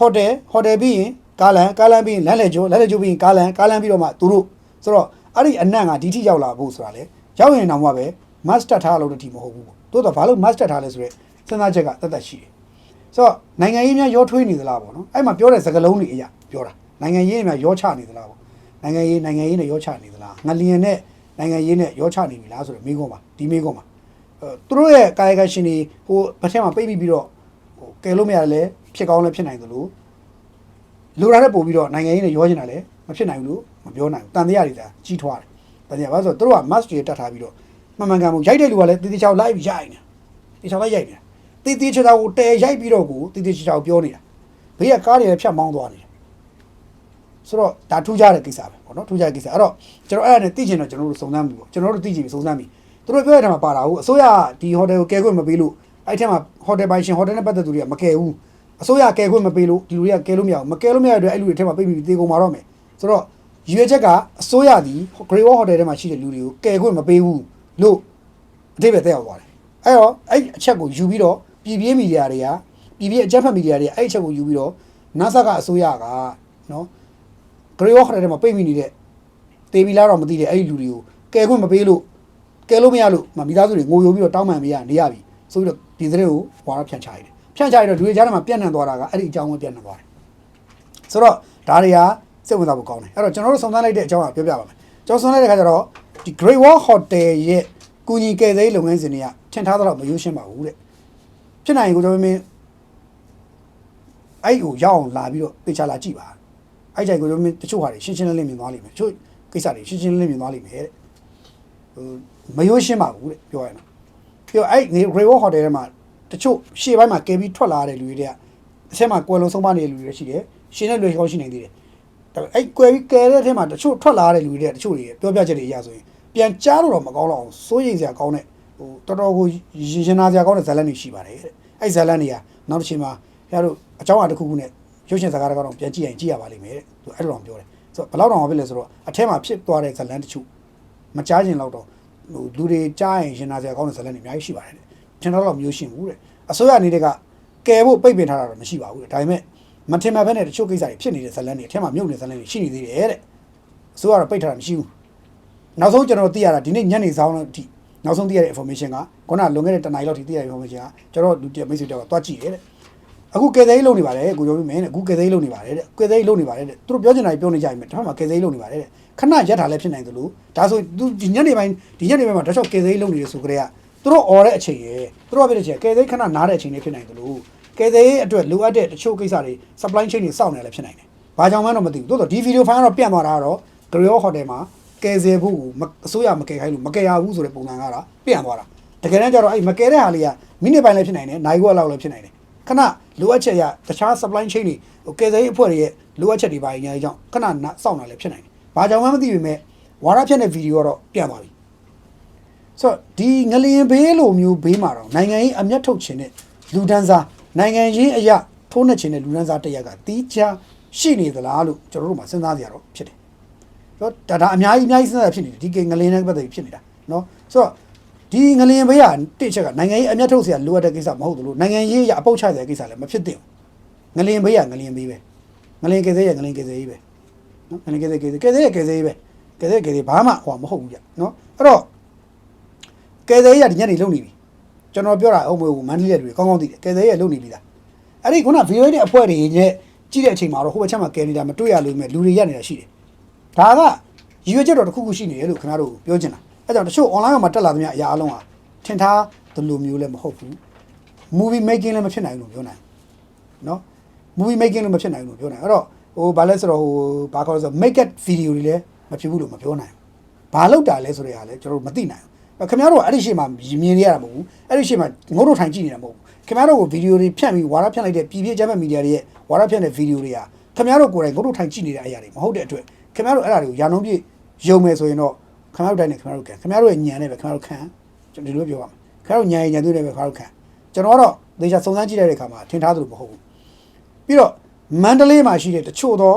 hotel ပြီးရင်ကားလမ်းပြီးရင်လမ်းလေကျိုးပြီးရင်ကားလမ်းပြီးတော့မှသူတို့ဆိုတော့အဲ့ဒီအနံ့ကဒီထိရောက်လာဖို့ဆိုတာလေရောက်ရင်တော့မှပဲ master ထားလို့တတိမဟုတ်ဘူးတိုးတော့ဘာလို့ master ထားလဲဆိုရဲစဉ်းစားချက်ကတတ်ရှိတယ်ဆိုတော့နိုင်ငံရေးများရောထွေးနေသလားပေါ့နော်အဲ့မှာပြောတဲ့စကားလုံးတွေအရာပြောတာနိုင်ငံရေးများရောချနေသလားပေါ့နိုင်ငံရေးနဲ့ရောချနေသလားငလျင်နဲ့နိုင်ငံရေးနဲ့ရောချနေပြီလားဆိုတော့မိကုန်းပါဒီမိကုန်းပါသူတို့ရဲ့ကာယကရှင်တွေဟိုဘက်ထဲမှာပိတ်ပြီးတော့ဟိုကယ်လို့မရလဲဖြစ်ကောင်းလဲဖြစ်နိုင်သလိုလိုရတဲ့ပို့ပြီးတော့နိုင်ငံရေးနဲ့ရောချင်တာလဲမဖြစ်နိုင်ဘူးလို့မပြောနိုင်ဘူးတန်တရားတွေသာကြီးထွားတယ်တန်တရားဘာလို့ဆိုတော့သူတို့က mask တွေတတ်ထားပြီးတော့မှန်ကန်မှုရိုက်တဲ့လူကလည်းတေးချောက်လိုက်ရိုက်နေတေးချောက်လိုက်ရိုက်နေတာတေးချောက်ကိုတဲရိုက်ပြီးတော့ကိုတေးချောက်ပြောနေတာဘေးကကားတွေလည်းဖြတ်မောင်းသွားနေတယ်ဆိုတော့ဒါထူးခြားတဲ့ကိစ္စပဲပေါ့နော်ထူးခြားတဲ့ကိစ္စအဲ့တော့ကျွန်တော်အဲ့ဒါနဲ့သိချင်တော့ကျွန်တော်တို့စုံစမ်းပြီပေါ့ကျွန်တော်တို့သိချင်ပြီစုံစမ်းပြီသူတို့ပြောရတဲ့မှာပါတာဟုတ်အစိုးရဒီဟိုတယ်ကိုကယ်ခွင့်မပေးလို့အဲ့ထက်မှာဟိုတယ်ပိုင်ရှင်ဟိုတယ်နဲ့ပတ်သက်သူတွေကမကယ်ဘူးအစိုးရကယ်ခွင့်မပေးလို့ဒီလူတွေကကယ်လို့မရဘူးမကယ်လို့မရတဲ့အတွက်အဲ့လူတွေထဲမှာပိတ်ပြီးတေကုန်มาတော့မယ်ဆိုတော့ရွေချက်ကအစိုးရဒီ Great Wall Hotel ထဲမှာရှိတဲ့လူတွေကိုကယ်ခွင့်မပေးဘူးလို့အတိတ်ပဲတက်ရောက်သွားတယ်အဲ့တော့အဲ့အချက်ကိုယူပြီးတော့ပြည်ပြင်းမီဒီယာတွေကပြည်ပြင်းအကြမ်းဖက်မီဒီယာတွေအဲ့အချက်ကိုယူပြီးတော့ NASA ကအစိုးရကနော် Great Wall Hotel ထဲမှာပိတ်မိနေတဲ့တေးပြီးလားတော့မသိတဲ့အဲ့ဒီလူတွေကိုကယ်ခွင့်မပေးလို့ကယ်လို့မရလို့မိသားစုတွေငိုယိုပြီးတော့တောင်းပန်မရနေရပြီဆိုပြီးတော့ဒီသတင်းကိုဟွာတော့ဖြန့်ချရတယ်ဖြန့်ချရတော့လူတွေကြားထဲမှာပြန့်နှံ့သွားတာကအဲ့ဒီအကြောင်းပဲပြန့်နှံ့သွားတယ်ဆိုတော့ဒါတွေကစိတ်ဝင်စားဖို့ကောင်းတယ်အဲ့တော့ကျွန်တော်တို့စုံစမ်းလိုက်တဲ့အကြောင်းကပြောပြပါမယ်ကျွန်တော်စုံလိုက်တဲ့ခါကျတော့ဒီ Great Wall Hotel ရဲ့ကူညီကယ်ဆယ်ရေးလုပ်ငန်းစဉ်တွေကထင်ထားသလောက်မရိုးရှင်းပါဘူးတဲ့ဖြစ်နိုင်ရင်ကိုကျွန်တော်မင်းအဲ့ကိုရောက်အောင်လာပြီးတော့တေချာလာကြည့်ပါအဲ့ကြိုက်ကိုကျွန်တော်မင်းတချို့ဟာတွေရှင်းရှင်းလင်းလင်းမြင်သွားလိမ့်မယ်တချို့ကိစ္စတွေရှင်းရှင်းလင်းလင်းမြင်သွားလိမ့်မယ်တဲ့မရိုးရှင်းပါဘူးတဲ့ပြောရရင်ပြောအဲ့ Great Wall Hotel ထဲမှာတချို့ရှေ့ပိုင်းမှာကယ်ပြီးထွက်လာတဲ့လူတွေတဲ့အထက်မှာကွယ်လုံးဆုံးမနေတဲ့လူတွေရှိတယ်ရှင်းတဲ့လူတွေကောင်းရှိနေသေးတယ်ဒါပေမဲ့အဲ့ကွယ်ပြီးကယ်တဲ့အထက်မှာတချို့ထွက်လာတဲ့လူတွေတချို့တွေပြောပြချက်တွေအရဆိုရင်ပြန်ကြားလို့တော့မကောင်းတော့စိုးရိမ်စရာကောင်းတဲ့ဟိုတော်တော်ကိုရင်နာစရာကောင်းတဲ့ဇာတ်လမ်းတွေရှိပါတယ်တဲ့ အဲ့ဇာလန်နေရနောက်တစ်ချိန်မှာခင်ဗျားတို့အကြောင်းအရာတစ်ခုခုနဲ့ရုပ်ရှင်စကားကတော့ပြန်ကြည့်ရင်ကြည့်ရပါလိမ့်မယ်တဲ့သူအဲ့လိုတော့ပြောတယ်ဆိုတော့ဘယ်လောက်တောင်ဖြစ်လဲဆိုတော့အထက်မှာဖြစ်သွားတဲ့ဇာလန်တချို့မကြားခြင်းတော့ဟိုလူတွေကြားရင်ရင်နာစရာကောင်းတဲ့ဇာလန်တွေအများကြီးရှိပါတယ်တဲ့ထင်တော့မျိုးရှင်းဘူးတဲ့အစိုးရအနေနဲ့ကကယ်ဖို့ပိတ်ပင်ထားတာတော့မရှိပါဘူးတဲ့ဒါပေမဲ့မထင်မှတ်ဘဲနဲ့တချို့ကိစ္စတွေဖြစ်နေတဲ့ဇာလန်တွေအထက်မှာမြုပ်နေတဲ့ဇာလန်တွေရှိနေသေးတယ်တဲ့အစိုးရကတော့ပိတ်ထားတာမရှိဘူးနောက်ဆုံးကျွန်တော်သိရတာဒီနေ့ညနေဆောင်လောက်အထိနောက်ဆုံးသိရတဲ့ information ကခုနလွန်ခဲ့တဲ့တနားရီလောက်ထိသိရတဲ့ information ကကျွန်တော်လူတမိတ်ဆွေတယောက်ကတွားကြည့်တယ်တဲ့အခုကယ်ဆယ်ရေးလုပ်နေပါတယ်ကိုပြောပြီးမင်းတဲ့အခုကယ်ဆယ်ရေးလုပ်နေပါတယ်တဲ့ကယ်ဆယ်ရေးလုပ်နေပါတယ်တဲ့သူတို့ပြောချင်တာပြောနေကြပြီတစ်ဖက်မှာကယ်ဆယ်ရေးလုပ်နေပါတယ်တဲ့ခဏရက်ထားလည်းဖြစ်နိုင်သလိုဒါဆိုသူဒီညနေပိုင်းမှာတခြားကယ်ဆယ်ရေးလုပ်နေတယ်ဆိုကြတဲ့ကသူတို့អော်တဲ့အချိန်ရယ်သူတို့ကပြတဲ့အချိန်ကယ်ဆယ်ရေးခဏနားတဲ့အချိန်လေးဖြစ်နိုင်သလိုကယ်ဆယ်ရေးအတွက်လိုအပ်တဲ့တချို့ကိစ္စတွေ supply chain တွေစောင့်နေလည်းဖြစ်နိုင်တယ်ဘာကြောင့်မှတော့မသိဘူးတိုးတော့ဒီဗီဒီယိုဖိုင်ကတော့ပြန့်သွားတာကတော့ Grill Hotel မှာကယ်ဆယ်ဖို့အစိုးရမကယ်ခိုင်းလို့မကယ်ရဘူးဆိုတဲ့ပုံစံကတော့ပြန့်သွားတာတကယ်တမ်းကျတော့အဲ့မကယ်တဲ့ဟာလေးကမိနစ်ပိုင်းလည်းဖြစ်နိုင်တယ်နိုင်ခွက်လောက်လည်းဖြစ်နိုင်တယ်ခဏလိုအပ်ချက်ရတခြား supply chain တွေဟိုကယ်ဆယ်ရေးအဖွဲ့တွေရဲ့လိုအပ်ချက်တွေပါအများကြီးကြောင့်ခဏစောင့်တာလည်းဖြစ်နိုင်တယ်ဘာကြောင့်မှမသိပေမဲ့ဝါရဖြတ်တဲ့ဗီဒီယိုကတော့ပြန့်သွားပြီဆိုတော့ဒီငလျင်ဘေးလိုမျိုးဘေးမှာတော့နိုင်ငံရေးအမျက်ထုတ်ခြင်းနဲ့လူဒန်းစားနိုင်ငံရေးအရာထိုးနှက်ခြင်းနဲ့လူဒန်းစားတရက်ကတီးခြားရှိနေသလားလို့ကျွန်တော်တို့မှစဉ်းစားကြရတော့ဖြစ်တယ်ဆိုတော့ဒါအများကြီးစဉ်းစားဖြစ်နေတယ်ဒီငလျင်နဲ့ပတ်သက်ပြီးဖြစ်နေတာနော်ဆိုတော့ဒီငလျင်ဘေးကတစ်ချက်ကနိုင်ငံရေးအမျက်ထုတ်စရာလိုအပ်တဲ့ကိစ္စမဟုတ်ဘူးလို့နိုင်ငံရေးအပုတ်ချစရာကိစ္စလည်းမဖြစ်သင့်ဘူးငလျင်ဘေးကငလျင်ဘေးပဲငလျင်ကယ်ဆယ်ရငလျင်ကယ်ဆယ်ရေးပဲနော်ငလျင်ကယ်ဆယ်ရေးပဲကယ်ဆယ်ဘာမှဟိုမဟုတ်ဘူးကြနော်အဲ့တော့ကယ်ဆယ်ရေးကဒီညနေလုံနေပြီကျွန်တော်ပြောတာအုံးမွေးမန္တလေးတွေကောင်းကောင်းသိတယ်ကယ်ဆယ်ရေးလုံနေပြီလားအဲ့ဒီခုနဗီဒီယိုရဲ့အဖွဲ့တွေနဲ့ကြည့်တဲ့အချိန်မှာတော့ဟိုဘက်ချက်မှာကယ်နေတာမတွေ့ရလို့မဲ့လူတွေရက်နေတာရှိတယ်ဒါကရည်ရွယ်ချက်တော့တစ်ခုခုရှိနေတယ်လို့ခင်ဗျားတို့ပြောချင်တာအဲကြောင့်တချို့ online မှာတက်လာသမျှအရာအလုံးဟာထင်ထားသလိုမျိုးလည်းမဟုတ်ဘူး movie making လည်းမဖြစ်နိုင်ဘူးလို့ပြောနိုင်နော် movie making လည်းမဖြစ်နိုင်ဘူးလို့ပြောနိုင်အဲ့တော့ဟိုဘာလဲဆိုတော့ဟိုဘာခေါ်လဲဆို make it video တွေလည်းမဖြစ်ဘူးလို့မပြောနိုင်ဘူးဘာလောက်တာလဲဆိုတဲ့ဟာလည်းကျွန်တော်တို့မသိနိုင်ဘူးခင်ဗျားတို့ကအဲ့ဒီရှေ့မှာမြင်နေရတာမဟုတ်ဘူးအဲ့ဒီရှေ့မှာငုံတို့ထိုင်ကြည့်နေတာမဟုတ်ဘူးခင်ဗျားတို့ကိုဗီဒီယိုတွေဖြန့်ပြီးဝါရဖြန့်လိုက်တဲ့ပြည်ပြကျမ်းမီဒီယာတွေရဲ့ဝါရဖြန့်တဲ့ဗီဒီယိုတွေကခင်ဗျားတို့ကိုယ်တိုင်ငုံတို့ထိုင်ကြည့်နေတဲ့အရာတွေမဟုတ်တဲ့အတွက်ခင်ဗျားတို့အဲ့ဒါတွေကိုယာနှုံးပြည့်ယုံမယ်ဆိုရင်တော့ခင်ဗျားတို့တိုင်းနဲ့ခင်ဗျားတို့ခံခင်ဗျားတို့ရဲ့ညံနဲ့ပဲခင်ဗျားတို့ခံကျွန်တော်ဒီလိုပြောပါမယ်ခင်ဗျားတို့ညံရင်ညံသွေးနဲ့ပဲခင်ဗျားတို့ခံကျွန်တော်ကတော့ဒေချာစုံစမ်းကြည့်တဲ့အခါမှာထင်ထားသလိုမဟုတ်ဘူးပြီးတော့မန္တလေးမှာရှိတဲ့တချို့သော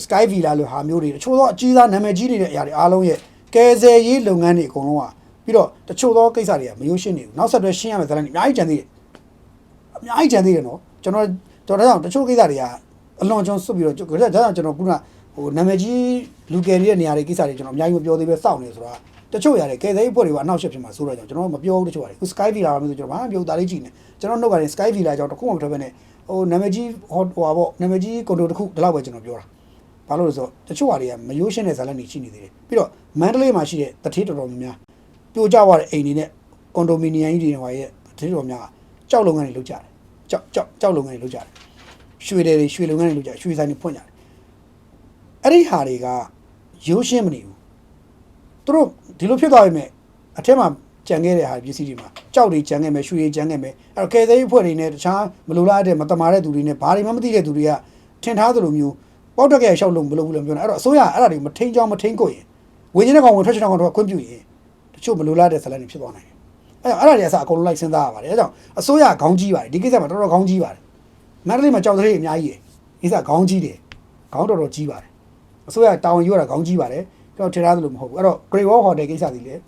Sky Villa လိုဟာမျိုးတွေတချို့သောအကြီးစားနာမည်ကြီးနေတဲ့အရာတွေအားလုံးရဲ့ကယ်ဆယ်ရေးလုပ်ငန်းတွေအကုန်လုံးကပြီးတော့တချို့သောကိစ္စတွေကမရိုးရှင်းနေဘူးနောက်ဆက်တွဲရှင်းရမယ်ဇာတ်လမ်းတွေအများကြီးကြံသေးတယ်နော်ကျွန်တော်ဒါကြောင့်တချို့ကိစ္စတွေကအလွန်ကျွန်းစွတ်ပြီးတော့ဒါကြောင့်ကျွန်တော်ခုနဟိုနာမည်ကြီးလူကယ်နေတဲ့နေရာတွေကိစ္စတွေကျွန်တော်အများကြီးမပြောသေးပဲစောင့်နေဆိုတာတချို့ရတယ်ကယ်ဆယ်ရေးအဖွဲ့တွေကအနောက်ရှက်ဖြစ်မှာဆိုတော့ကျွန်တော်မပြောဘူးတချို့ရတယ်ခု Sky Villa မျိုးဆိုကျွန်တော်ဘာမှမပြောဒါလေးကြည့်နေကျွန်တော်နှုတ်ကနေ Sky Villa ကြောင့်တခုမှမထွက်ဘဲနဲ့ဟိုနာမည်ကြီးဟိုပါပေါ့နာမည်ကြီးကွန်ဒိုတစ်ခုဒီလောက်ပဲကျွန်တော်ပြောတာဘာလို့လဲဆိုတော့တချို့ဟာတွေကမရိုးရှင်းတဲ့ဇာတ်လမ်းတွေရှိနေသေးတယ်ပြီးတော့မန္တလေးမှာရှိတဲ့တထေးတော်တော်များများပြိုကျသွားတဲ့အိမ်တွေနဲ့ကွန်ဒိုမီနီယမ်ကြီးတွေဟိုရဲ့တထေးတော်များကြောက်လုပ်ငန်းတွေလုပ်ကြတယ်ကြောက်လုပ်ငန်းတွေလုပ်ကြတယ်ရွှေလုပ်ငန်းတွေလုပ်ကြရွှေဆိုင်တွေဖွင့်ကြတယ်အဲ့ဒီဟာတွေကရိုးရှင်းမနေဘူးသူတို့ဒီလိုဖြစ်သွားပြီမဲ့အထက်မှာကြံခဲ့တဲ့ဟာပစ္စည်းတွေမှာကြောက်တွေကြံခဲ့မယ်ရွှေတွေကြံခဲ့မယ်အဲ့တော့ကယ်ဆယ်ရေးအဖွဲ့တွေနဲ့တခြားမလိုလားတဲ့မတမာတဲ့သူတွေနဲ့ဘာတွေမှမသိတဲ့သူတွေကထင်ထားသလိုမျိုးပေါက်တက်ကဲရှောက်လို့မလုပ်ဘူးလို့ပြောနေအဲ့တော့အစိုးရအဲ့ဒါတွေမထိန်ချောင်းမထိန်ကိုရင်ဝင်နေတဲ့ကောင်ဝင်ထွက်ချင်တဲ့ကောင်တော့ခွင့်ပြုရင်တချို့မလိုလားတဲ့ဇာတ်လမ်းတွေဖြစ်သွားနိုင်တယ်အဲ့ဒါတွေအစအကုန်လုံးလိုက်စဉ်းစားရပါတယ်အဲ့ကြောင့်အစိုးရခေါင်းကြီးပါတယ်ဒီကိစ္စမှာတော်တော်ခေါင်းကြီးပါတယ်မန္တလေးမှာကြောက်တဲ့တွေအများကြီးတယ်ကိစ္စခေါင်းကြီးတယ်ခေါင်းတော်တော်ကြီးပါတယ်အစိုးရတာဝန်ယူရတာခေါင်းကြီးပါတယ်ကျွန်တော်ထင်ထားသလိုမဟုတ်ဘူးအဲ့တော့ Great Wall Hotel ကိစ္စတွေလည်း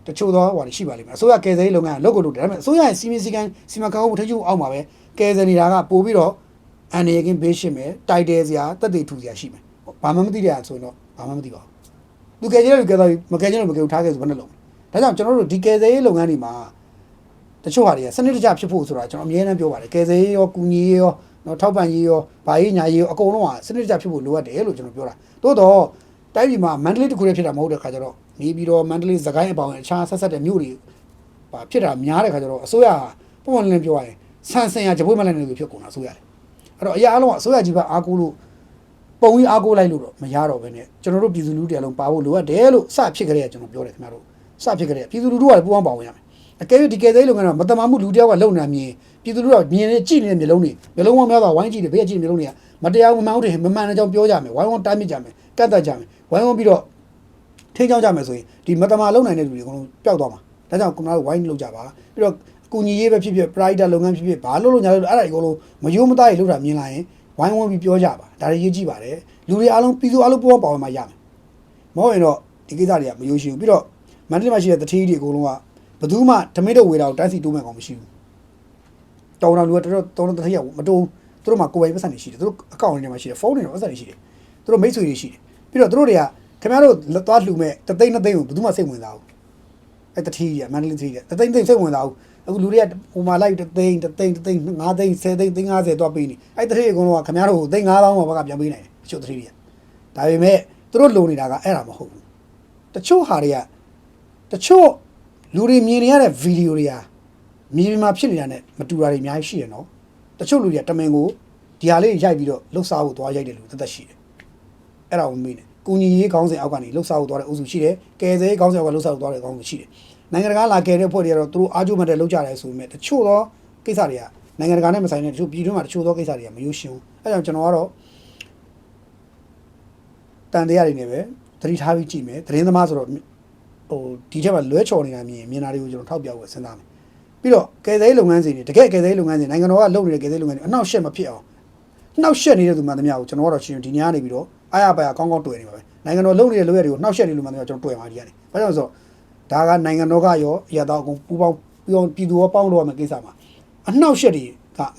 တချို့သောဟိုရှိပါလိမ့်မယ်အစိုးရကယ်ဆယ်ရေးလုပ်ငန်းလုပ်ကိုလုပ်တယ်ဒါပေမဲ့အစိုးရရဲ့စီမံစည်းကမ်းစီမံခန့်ခွဲမှုထိန်းချုပ်အောက်မှာပဲကယ်ဆယ်နေတာကပို့ပြီးတော့အန်ရကင်းဘေးရှင်းမယ်တိုက်တယ်စရာတက်တေထူစရာရှိမယ်ဘာမှမသိတဲ့ဆိုရင်တော့ဘာမှမသိပါဘူးလူကယ်ကျတဲ့လူကယ်တော့မကယ်ကျတဲ့လူမကယ်ထားခဲ့ဆိုဘယ်နဲ့လုံးဒါကြောင့်ကျွန်တော်တို့ဒီကယ်ဆယ်ရေးလုပ်ငန်းတွေမှာတချို့ဟာတွေကစနစ်တကျဖြစ်ဖို့ဆိုတာကျွန်တော်အမြဲတမ်းပြောပါတယ်ကယ်ဆယ်ရေးရောကုညီရေးရောနော်ထောက်ပံ့ရေးရောဗာရေးညာရေးရောအကုန်လုံးကစနစ်တကျဖြစ်ဖို့လိုအပ်တယ်လို့ကျွန်တော်ပြောတာသို့တော့တိုင်းပြည်မှာမန္တလေးတစ်ခုတည်းဖြစ်တာမဟုတ်တဲ့ခါကျတော့နေပြီးတော့မန္တလေးစကိုင်းအပေါင်းအခြားဆက်ဆက်တဲ့မြို့တွေဗာဖြစ်တာများတဲ့ခါကျတော့အစိုးရပုံမှန်လင်းပြောရရင်ဆန်ဆင်ရကြပွေးမလိုက်နေလို့ဖြစ်ကုန်တာအစိုးရတယ်အဲ့တော့အရာအလုံးကအစိုးရကြီးပဲအားကိုးလို့ပုံကြီးအားကိုးလိုက်လို့တော့မရတော့ဘဲနဲ့ကျွန်တော်တို့ပြည်သူလူထုတရားလုံးပါဖို့လိုအပ်တယ်လို့စဖြစ်ကြတဲ့ကျွန်တော်ပြောတယ်ခင်ဗျားတို့စဖြစ်ကြတဲ့ပြည်သူလူထုကလည်းပူးပေါင်းပါဝင်ရမယ်အကယ်၍ဒီကယ်ဆယ်ရေးလုပ်ငန်းတော့မတမာမှုလူတယောက်ကလုံနေမြင်ပြည်သူလူထုကမြင်နေကြည့်နေတဲ့မျိုးလုံးဝများတော့ဝိုင်းကြည့်တယ်ဘေးကကြည့်နေမျိုးလုံးတွေကမတရားမမှန်ဟုတ်တယ်မမှန်တဲ့အကြောင်းပြောကြမယ်ဝိုင်းဝန်းတားမြစ်ကြမယ်ကန့်သက်ကြမယ်ဝိုင်းဝန်းပြီးတော့ထိန်းချောင်းကြမယ်ဆိုရင်ဒီမတမာလုံနိုင်တဲ့လူတွေအကုန်လုံးပျောက်သွားမှာဒါကြောင့်ကျွန်တော်တို့ဝိုင်းလုပ်ကြပါပြီးတော့ ကုညီရေးပဲဖြစ်ဖြစ် private လုပ်ငန်းဖြစ်ဖြစ်ဘာလို့ညာလို့အဲ့ဒါအကုန်လုံးမယိုးမသားရေလုပ်တာမြင်လာရင်ဝိုင်းဝန်းပြီးပြောကြပါဒါတွေရေးကြည့်ပါတယ်လူတွေအားလုံးပြည်သူအားလုံးပေါ်ပါဝင်မှရမယ်မဟုတ်ရင်တော့ဒီကိစ္စတွေကမယိုးရှိဘူးပြီးတော့မန္တလေးမှာရှိတဲ့တထေးတွေအကုန်လုံးကဘယ်သူမှဓမိတ်တော့ဝေတာကိုတိုင်းစီတိုးမဲ့ကောင်မရှိဘူးတောင်းတော်လူကတော်တထေးရမတိုးသူတို့မှာကိုယ်ပိုင်ပတ်စံတွေရှိတယ်သူတို့အကောင့်တွေမှာရှိတယ်ဖုန်းတွေမှာပတ်စံတွေရှိတယ်သူတို့မိတ်ဆွေတွေရှိတယ်ပြီးတော့သူတို့တွေကခင်ဗျားတို့သွားလှူမဲ့တသိန်းနှစ်သိန်းကိုဘယ်သူမှစိတ်ဝင်စားဘူးအဲ့တထေးကြီးကမန္တလေးတထေးကြီးတသိန်းစိတ်ဝင်စားဘူးအခုလူတွေကဟိုမှာလိုက်တသိန်း5သိန်း10သိန်း50တော့ပေးနေအဲ့တထေးအကုန်လုံးကခင်ဗျားတို့သိန်း9000မှာဘက်ကပြန်ပေးနိုင်တယ်တချို့တထေးတွေကဒါပေမဲ့သူတို့လုံနေတာကအဲ့ဒါမဟုတ်ဘူးတချို့ဟာတွေကတချို့လူတွေမြင်နေရတဲ့ဗီဒီယိုတွေကမြေပြင်မှာဖြစ်နေတာနဲ့မတူတာတွေအများကြီးရှိရနော်တချို့လူတွေကတမင်ကိုဒီဟာလေးရိုက်ပြီးတော့လှုပ်ရှားဖို့သွားရိုက်တယ်လို့သက်သက်ရှိတယ်အဲ့ဒါကိုမေးနေကုညီရေးခေါင်းစဉ်အောက်ကနေလှုပ်ရှားဖို့သွားတဲ့အုပ်စုရှိတယ်ကယ်ဆယ်ရေးခေါင်းစဉ်အောက်ကလှုပ်ရှားဖို့သွားတဲ့ခေါင်းစဉ်ရှိတယ်နိုင်ငံတကာလာကယ်တဲ့ဖွဲ့တွေကတော့သူတို့အားကျိုးမှတ်တဲ့လှုပ်ကြတယ်ဆိုပေမဲ့တချို့သောကိစ္စတွေကနိုင်ငံတကာနဲ့မဆိုင်တဲ့တချို့ပြည်တွင်းမှာတချို့သောကိစ္စတွေကမယိုးရှင်းဘူးအဲ့ကြောင့်ကျွန်တော်ကတော့တန်တရားတွေနဲ့ပဲသတိထားပြီးကြည့်မယ်သတင်းသမားဆိုတော့ဟိုဒီချက်မှာလွဲချော်နေတာမြင်တာတွေကိုကျွန်တော်ထောက်ပြဖို့စဉ်းစားမယ်ပြီးတော့ကယ်ဆယ်ရေးလုပ်ငန်းစဉ်တွေတကယ်ကယ်ဆယ်ရေးလုပ်ငန်းစဉ်နိုင်ငံတော်ကလုပ်နေတဲ့ကယ်ဆယ်ရေးလုပ်ငန်းတွေအနှောက်အယှက်မဖြစ်အောင်နှောက်ယှက်နေတဲ့သူမှန်သမျှကိုကျွန်တော်ကတော့ရှင်ဒီညနေပြီးတော့အားရပါရကောင်းကောင်းတွေ့နေပါပဲနိုင်ငံတော်လုပ်နေတဲ့လုပ်ရတွေကိုနှောက်ယှက်နေလို့မှန်သမျှကျွန်တော်တွေ့မှာဒီကနေဘာကြောင့်လဲဆိုတော့ဒါကနိုင်ငံတော်ကရောအရာတော်အကုန်ပူပေါင်းပြည်သူရောပေါင်းလို့ရမယ့်ကိစ္စမှာအနှောက်ယှက်တွေက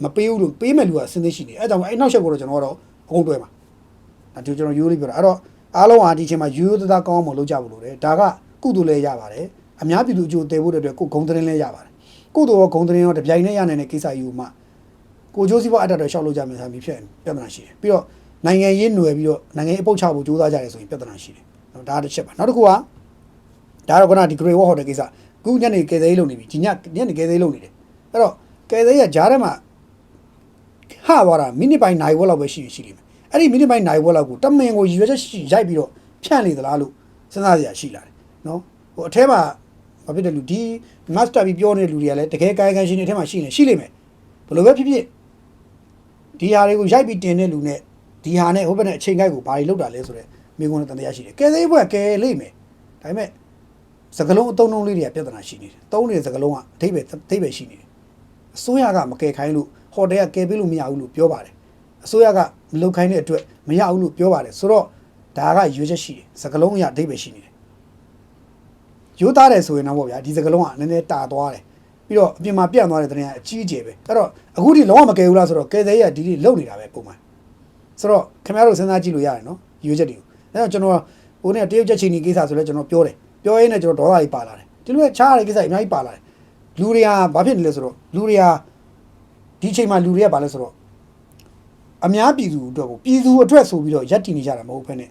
မပေးဘူးလို့ပေးမဲ့လူကအစင်းသိရှိနေအဲကြောင့်အဲ့နှောက်ယှက်ကိုတော့ကျွန်တော်ကတော့အကုန်တွေ့မှာဒါကျွန်တော်ရိုးလေးပြောတာအဲ့တော့အားလုံးဟာဒီချိန်မှာရိုးသားကောင်းအောင်လုပ်ကြဖို့လိုတယ်ဒါကကုသိုလ်လည်းရပါတယ်အများပြည်သူအကျိုးတည်ဖို့အတွက်ကိုဂုံသတင်းလည်းရပါတယ်ကုသိုလ်ရောဂုံသတင်းရောတပြိုင်တည်းရနိုင်တဲ့ကိစ္စယူမှကိုကျိုးစီးပွားအတက်တော့ရှောက်လို့ကြမယ်ဆိုပြီးဖြစ်ပြဿနာရှိတယ်ပြီးတော့နိုင်ငံရေးຫນွယ်ပြီးတော့နိုင်ငံရေးအပုတ်ချဖို့ကြိုးစားကြတယ်ဆိုရင်ပြဿနာရှိတယ်နော်ဒါတစ်ချက်ပါနောက်တစ်ခုကဒါတော့ခုနဒီ Great Wall ဟိုတယ်ကိစ္စခုညနေကယ်ဆယ်ရေးလုပ်နေပြီဒီညနေကယ်ဆယ်ရေးလုပ်နေတယ်အဲ့တော့ကယ်ဆယ်ရေးကဂျားထဲမှာဟာသွားတာမိနစ်ပိုင်းနိုင်ဝက်လောက်ပဲရှိလိမ့်မယ်အဲ့ဒီမိနစ်ပိုင်းနိုင်ဝက်လောက်ကိုတမင်ကိုရည်ရွယ်ချက်ရှိရိုက်ပြီးတော့ဖြန့်လေသလားလို့စဉ်းစားစရာရှိလာတယ်နော်ဟိုအထဲမှာဘာဖြစ်တယ်လူဒီ master ပြီးပြောနေတဲ့လူတွေကလည်းတကယ်ကာယကံရှင်တွေအထဲမှာရှိလိမ့်မယ်ဘယ်လိုပဲဖြစ်ဖြစ်ဒီဟာတွေကိုရိုက်ပြီးတင်တဲ့လူနဲ့ဒီဟာနဲ့ဟိုဘက်နဲ့အချိန်ကိုက်ကိုဘာတွေလောက်တာလဲဆိုတော့မိကုန်းနဲ့တန်တရားရှိတယ်ကဲသေးဘွက်ကဲလိမ့်မယ်ဒါပေမဲ့စကလုံးအတုံးလုံးလေးတွေကပြဿနာရှိနေတယ်သုံးနေတဲ့စကလုံးကအထိပ္ပယ်ရှိနေတယ်အစိုးရကမကဲခိုင်းလို့ဟိုတယ်ကကဲပေးလို့မရဘူးလို့ပြောပါတယ်အစိုးရကမလုပ်ခိုင်းတဲ့အတွက်မရဘူးလို့ပြောပါတယ်ဆိုတော့ဒါကရွေးချက်ရှိတယ်စကလုံးအရအထိပ္ပယ်ရှိနေတယ်ရိုးသားတယ်ဆိုရင်တော့ဗောဗျာဒီစကလုံးကနည်းနည်းတာသွားတယ်ပြီးတော့အပြင်မှာပြန့်သွားတဲ့တဲ့ကအကြီးအကျယ်ပဲအဲ့တော့အခုဒီလုံးဝမကယ်ဘူးလားဆိုတော့ကယ်သေးရဒီဒီလုံနေတာပဲပုံမှန်ဆိုတော့ခင်ဗျားတို့စဉ်းစားကြည့်လို့ရတယ်နော်ရွေးချက်တွေကိုအဲ့တော့ကျွန်တော်ဟိုနေ့တရုတ်ချက်ချင်းဒီကိစ္စဆိုလဲကျွန်တော်ပြောတယ်ပြောရင်းနဲ့ကျွန်တော်ဒေါသကြီးပါလာတယ်ဒီလိုပဲချားရတဲ့ကိစ္စအများကြီးပါလာတယ်လူတွေကဘာဖြစ်နေလဲဆိုတော့လူတွေကဒီချိန်မှာလူတွေကဘာလဲဆိုတော့အများပြည်သူအတွက်ကိုပြည်သူအတွက်ဆိုပြီးတော့ရက်တည်နေကြတာမဟုတ်ဘဲနဲ့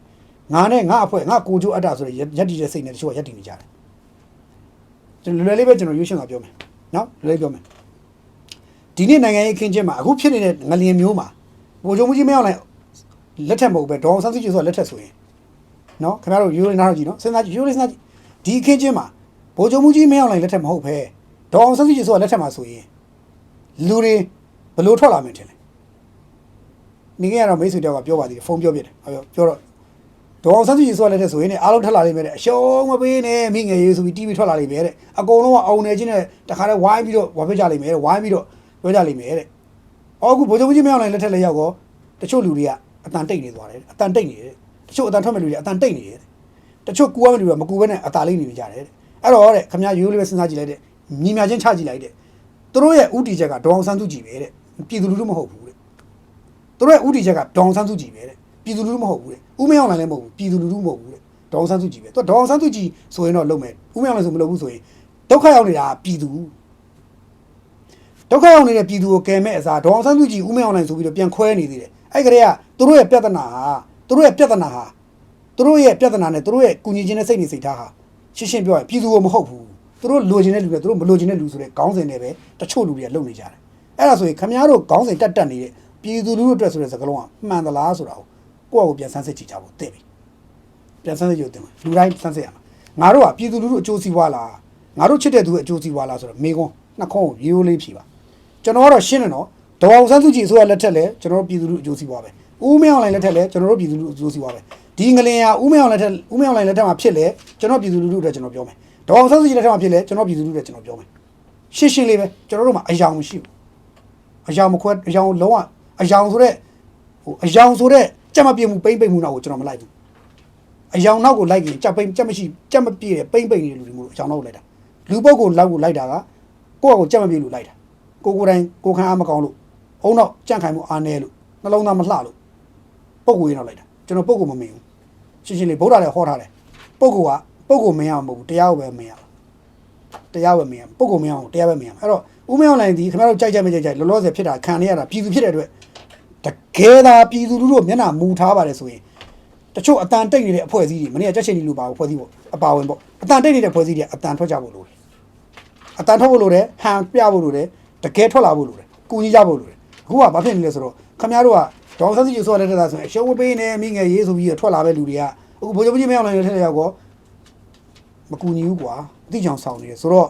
ငါနဲ့ငါအဖွဲ့ငါကိုချိုးအပ်တာဆိုတဲ့ရက်တည်တဲ့စိတ်နဲ့တချို့ကရက်တည်နေကြတယ်ကျွန်တော်လွယ်လေးပဲကျွန်တော်ရွေးရှင်းတာပြောမယ်နော်လွယ်လေးပြောမယ်ဒီနေ့နိုင်ငံရေးအခင်းကျင်းမှာအခုဖြစ်နေတဲ့ငလျင်မျိုးမှာဗိုလ်ချုပ်မှုကြီးမရောက်နိုင်လက်ထက်မဟုတ်ပဲဒေါအောင်ဆန်းစုကြည်ဆိုတာလက်ထက်ဆိုရင်နော်ခင်ဗျားတို့ယူရင်းနားတော့ကြည့်နော်စဉ်းစားကြည့်ယူရင်းစဉ်းစားကြည့်ဒီအခင်းကျင်းမှာဗိုလ်ချုပ်မှုကြီးမရောက်နိုင်လက်ထက်မဟုတ်ပဲဒေါအောင်ဆန်းစုကြည်ဆိုတာလက်ထက်မှာဆိုရင်လူတွေဘလို့ထွက်လာမယ်ထင်လဲနေကြရတော့မိတ်ဆွေတယောက်ကပြောပါသေးတယ်ဖုန်းပြောပြတယ်ပြောတော့ဒေါအောင်ဆန်းစုကြည်ဆိုတာလက်ထက်ဆိုရင်လည်းအားလုံးထွက်လာလိမ့်မယ်တဲ့အရှုံးမပေးနဲ့မိငယ်ရေးဆိုပြီး TV ထွက်လာလိမ့်မယ်တဲ့အကုန်လုံးကအောင်နေချင်းနဲ့တခါတည်းဝိုင်းပြီးတော့ဝါပြကြလိမ့်မယ်ဝိုင်းပြီးတော့ပြောကြလိမ့်မယ်တဲ့အခုဗိုလ်ချုပ်မှုကြီးမရောက်နိုင်လက်ထက်လည်းရောက်တော့တချို့လူတွေကအတန်တိတ်နေသွားတယ်အတန်တိတ်နေတယ်တချို့အတန်ထွက်မဲ့လူတွေအတန်တိတ်နေတယ်တချို့ကူရမဲ့လူတွေကမကူဘဲနဲ့အသာလေးနေကြတယ်အဲ့တော့တဲ့ခမရရိုးလေးပဲစဉ်းစားကြည့်လိုက်တဲ့ညီမချင်းချကြည့်လိုက်တဲ့သူတို့ရဲ့ဥတီချက်ကဒေါအောင်ဆန်းစုကြည်ပဲတဲ့ပြည်သူလူထုမဟုတ်ဘူးတဲ့သူတို့ရဲ့ဥတီချက်ကဒေါအောင်ဆန်းစုကြည်ပဲတဲ့ပြည်သူလူထုမဟုတ်ဘူးတဲ့ဦးမင်းအောင်လည်းမဟုတ်ဘူးပြည်သူလူထုမဟုတ်ဘူးတဲ့ဒေါအောင်ဆန်းစုကြည်ပဲသူဒေါအောင်ဆန်းစုကြည်ဆိုရင်တော့လုံမယ်ဦးမင်းအောင်လည်းဆိုမလုပ်ဘူးဆိုရင်ဒုက္ခရောက်နေတာပြည်သူဒုက္ခရောက်နေတဲ့ပြည်သူကိုကယ်မဲ့အစားဒေါအောင်ဆန်းစုကြည်ဦးမင်းအောင်လည်းဆိုပြီးတော့ပြန်ခွဲနေသေးတယ်အဲ့ကလေးကသူတို့ရဲ့ပြဿနာဟာသူတို့ရဲ့ပြဿနာနဲ့သူတို့ရဲ့ကုညီခြင်းနဲ့စိတ်နေစိတ်ထားဟာရှင်းရှင်းပြောရင်ပြည်သူကိုမဟုတ်ဘူးသူတို့လိုချင်တဲ့လူနဲ့သူတို့မလိုချင်တဲ့လူဆိုတဲ့ခေါင်းစဉ်တွေပဲတချို့လူတွေကလုံနေကြတယ်အဲ့ဒါဆိုရင်ခမည်းတော်ခေါင်းစဉ်တက်နေတဲ့ပြည်သူလူထုအတွက်ဆိုတဲ့စကားလုံးကမှန်သလားဆိုတာကိုယ့်အကိုပြန်ဆန်းစစ်ကြည့်ကြဖို့တည့်ပြီပြန်ဆန်းစစ်ကြည့်တင်လူတိုင်းဆန်းစစ်ရမှာငါတို့ကပြည်သူလူထုအကျိုးစီးပွားလားငါတို့ချစ်တဲ့သူရဲ့အကျိုးစီးပွားလားဆိုတော့မေကွန်းနှစ်ခေါင်းကိုရိုးလေးဖြေပါကျွန်တော်ကတော့ရှင်းတယ်နော်ဒေါအောင်ဆန်းစုကြည်ဆိုရလက်ထက်လဲကျွန်တော်တို့ပြည်သူလူအကျိုးစီးပွားပဲဦးမင်းအောင်လှိုင်လက်ထက်လဲကျွန်တော်တို့ပြည်သူလူအကျိုးစီးပွားပဲဒီငလင်ဟာဦးမင်းအောင်လှိုင်လက်ထက်မှာဖြစ်လဲကျွန်တော်ပြည်သူလူထုအတွက်ကျွန်တော်ပြောမယ်ဒေါအောင်ဆန်းစုကြည်လက်ထက်မှာဖြစ်လဲကျွန်တော်ပြည်သူလူထုအတွက်ကျွန်တော်ပြောမယ် ရှင်းရှင်းလေးပဲကျွန်တော်တို့မှာအယောင်မရှိဘူးအယောင်မခွဲအယောင်လုံးဝအယောင်ဆိုတဲ့အယောင်ဆိုတဲ့ကြက်မပြည့်မှုပိမ့်ပိမ့်မှုနောက်ကိုကျွန်တော်မလိုက်ဘူးအယောင်နောက်ကိုလိုက်ရင်ကြက်ပိမ့်ကြက်မရှိကြက်မပြည့်တဲ့ပိမ့်ပိမ့်နေတဲ့လူတွေမျိုးအယောင်နောက်ကိုလိုက်တာလူပုဂ္ဂိုလ်လောက်ကိုလိုက်တာကကိုယ့်အကိုကြက်မပြည့်လို့လိုက်တာကိုယ်တိုင်းကိုခံအားမကောင်းလို့အုံတော့ကြန့်ခိုင်မှုအားနည်းလို့နှလုံးသားမလှလို့ပုဂ္ဂိုလ်ရင်းတော့လိုက်တာကျွန်တော်ပုဂ္ဂိုလ်မမင်းဘူးရှင်းရှင်းလေးဗုဒ္ဓလည်းဟောထားတယ်ပုဂ္ဂိုလ်ကပုဂ္ဂိုလ်မင်းအောင်မဟုတ်ဘူးတရားကိုပဲမင်းအောင်တရားပဲမင်းအောင်ပုဂ္ဂိုလ်မင်းအောင်တရားပဲမင်းအောင်အဲ့တော့ဦးမင်းအောင်လိုင်းဒီခင်ဗျားတို့ကြိုက်ကြမကြိုက်ကြလောလောဆယ်ဖြစ်တာခံရတာပြည်သူဖြစ်တဲ့အတွက်တကယ်သာပြည်သူလူထုမျက်နှာမူထားပါတယ်ဆိုရင်တချို့အတန်တိတ်နေတဲ့အဖွဲ့အစည်းတွေမနေ့ကကြက်ချင်ဒီလူပါအဖွဲ့အစည်းပေါ့အပါဝင်ပေါ့အတန်တိတ်နေတဲ့အဖွဲ့အစည်းတွေအတန်ထွက်ကြဖို့လိုတယ်အတန်ထွက်ဖို့လိုတယ်ဟန်ပြဖို့လိုတယ်တကယ်ထွက်လာဖို့လိုတယ်ကူညီကြဖို့လိုတယ်အခုကဘာဖြစ်နေလဲဆိုတော့ခင်ဗျားတို့ကဒေါ်ဆန်းစုကြည်ဆိုတဲ့တက်တာဆိုရင်အရှုံးမပေးနဲ့မိငယ်ရေးဆိုပြီးထွက်လာတဲ့လူတွေကအခုဗိုလ်ချုပ်ကြီးမင်းအောင်လှိုင်ရဲ့ထက်ရောက်ကောမကူညီဘူးကွာအတိအကျဆောင်နေတယ်ဆိုတော့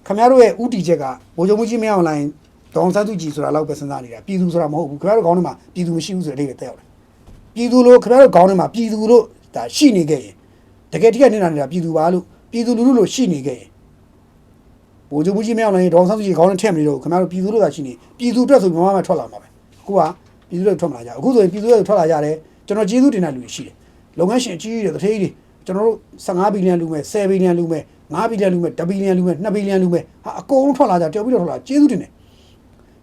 ခင်ဗျားတို့ရဲ့ဥတီချက်ကဗိုလ်ချုပ်ကြီးမင်းအောင်လှိုင်ဒေါ်ဆန်းစုကြည်ဆိုတာလောက်ပဲစဉ်းစားနေတာပြည်သူဆိုတာမဟုတ်ဘူးခင်ဗျားတို့ခေါင်းထဲမှာပြည်သူမရှိဘူးဆိုတဲ့အဓိပ္ပာယ်တက်ရောက်တယ်ပြည်သူလို့ခင်ဗျားတို့ခေါင်းထဲမှာပြည်သူလို့ဒါရှိနေခဲ့ရင်တကယ်ထိခိုက်နေတာနေတာပြည်သူပါလို့ပြည်သူလူထုလို့ရှိနေခဲ့ရင်ဗိုလ်ချုပ်ကြီးမင်းအောင်လှိုင်ဒေါ်ဆန်းစုကြည်ခေါင်းထဲထည့်မနေတော့ခင်ဗျားတို့ပြည်သူလို့သာရှိနေပြည်သူအတွက်ဆိုဘာမှမထွက်လာမှာပဲအခုကပြည်သူတွေထွက်မလာကြအခုဆိုရင်ပြည်သူတွေထွက်လာကြတယ်ကျွန်တော်ကျေးဇူးတင်တဲ့လူတွေရှိတယ်လုပ်ငန်းရှင်အကြီးကြီးတွေတထေးကြီးတွေကျွန်တော်တို့15ဘီလီယံလူမဲ့10ဘီလီယံလူမဲ့5ဘီလီယံလူမဲ့10ဘီလီယံလူမဲ့2ဘီလီယံလူမဲ့ဟာအကုန်လုံးထွက်လာကြတောက်ပြီးတော့ထွက်လာကျေးဇူးတင်တယ်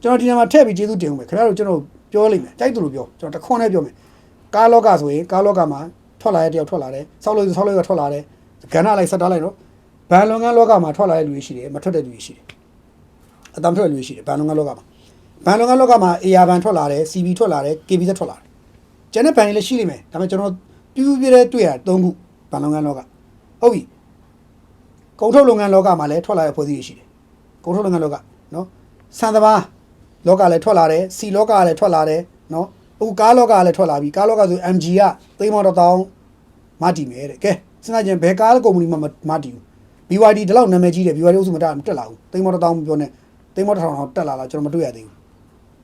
ကျွန်တော်ဒီနေ့မှာထည့်ပြီးကျေးဇူးတင်ဦးမယ်ခင်ဗျားတို့ကျွန်တော်ပြောလိမ့်မယ်ကြိုက်တယ်လို့ပြောကျွန်တော်တခွန်းနဲ့ပြောမယ်ကားလောကဆိုရင်ကားလောကမှာထွက်လာတဲ့တယောက်ထွက်လာတယ်ဆောက်လို့ဆောက်လို့ထွက်လာတယ်ကဏ္ဍလိုက်ဆက်တားလိုက်တော့ဘဏ်လုပ်ငန်းလောကမှာထွက်လာတဲ့လူတွေရှိတယ်မထွက်တဲ့လူတွေရှိတယ်အတမ်းထွက်တဲ့လူတွေရှိတယ်ဘဏ်လုပ်ငန်းလောကမှာဘဏ်လုပ်ငန်းလောကမှာ AR ဘဏ်ထွက်လာတယ် CB ထွက်လာတယ် KBZ ထွက်လာတယ်ကျန်တဲ့ဘဏ်တွေလည်းရှိလိမ့်မယ်ဒါပေမဲ့ကျွန်တော်ပြူးပြဲတွေ့ရ3ခုဘဏ်လုပ်ငန်းလောကဟုတ်ပြီကုန်ထုတ်လုပ်ငန်းလောကမှာလည်းထွက်လာတဲ့ဖွဲ့စည်းတွေရှိတယ်ကုန်ထုတ်လုပ်ငန်းလောကနော်စံတဘာလောကလည်းထွက်လာတယ် C လောကလည်းထွက်လာတယ်နော်အခုကားလောကလည်းထွက်လာပြီကားလောကဆို MG ကသိန်းမော်တောင်းမတည်မယ်တဲ့ကဲစဉ်းစားကြည့်ဘယ်ကားကုမ္ပဏီမှမတည်ဘူး BYD ဒီလောက်နာမည်ကြီးတယ် BYD အုပ်စုမတက်လာဘူးသိန်းမော်တောင်းပြောနေသိန်းမော်တောင်းတက်လာလားကျွန်တော်မတွေ့ရသေးဘူး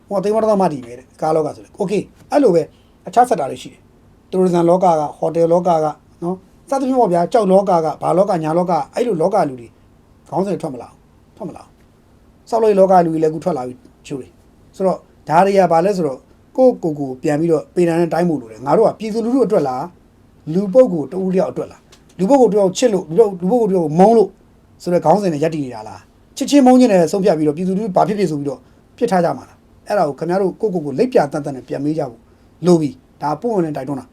ဟိုသိန်းမော်တောင်းမတည်မယ်တဲ့ကားလောကဆိုလေโอเคအဲ့လိုပဲအခြားစက်တာတွေရှိတယ်တူရဇန်လောကကဟိုတယ်လောကကနော်စသဖြင့်ပေါ့ဗျာကြောက်လောကကဘာလောကညာလောကအဲ့လိုလောကလူတွေခေါင်းစဉ်ထွက်မလာဆောက်လို့လောကလူတွေလည်းအခုထွက်လာပြီချိုးတယ်ဆိုတော့ဒါတွေကဘာလဲဆိုတော့ကိုပြန်ပြီးတော့ပေတံနဲ့တိုင်းမှုလို့လေငါတို့ကပြည်သူလူထုအတွက်လားလူပုဂ္ဂိုလ်တဦးလျောက်အတွက်လားလူပုဂ္ဂိုလ်တယောက်ချစ်လို့လူပုဂ္ဂိုလ်တယောက်မုန်းလို့ဆိုတော့ခေါင်းစဉ်နဲ့ရက်တည်နေတာလားချစ်ချင်းမုန်းချင်းနဲ့ဆုံးဖြတ်ပြီးတော့ပြည်သူလူထုဘာဖြစ်ဆိုပြီးတော့ပြစ်ထားကြမှာလားအဲ့ဒါကိုခင်ဗျားတို့ကိုလက်ပြတန်တန်နဲ့ပြန်မေးကြဖို့လိုပြီဒါပုံဝင်နဲ့တိုက်တွန်းတာ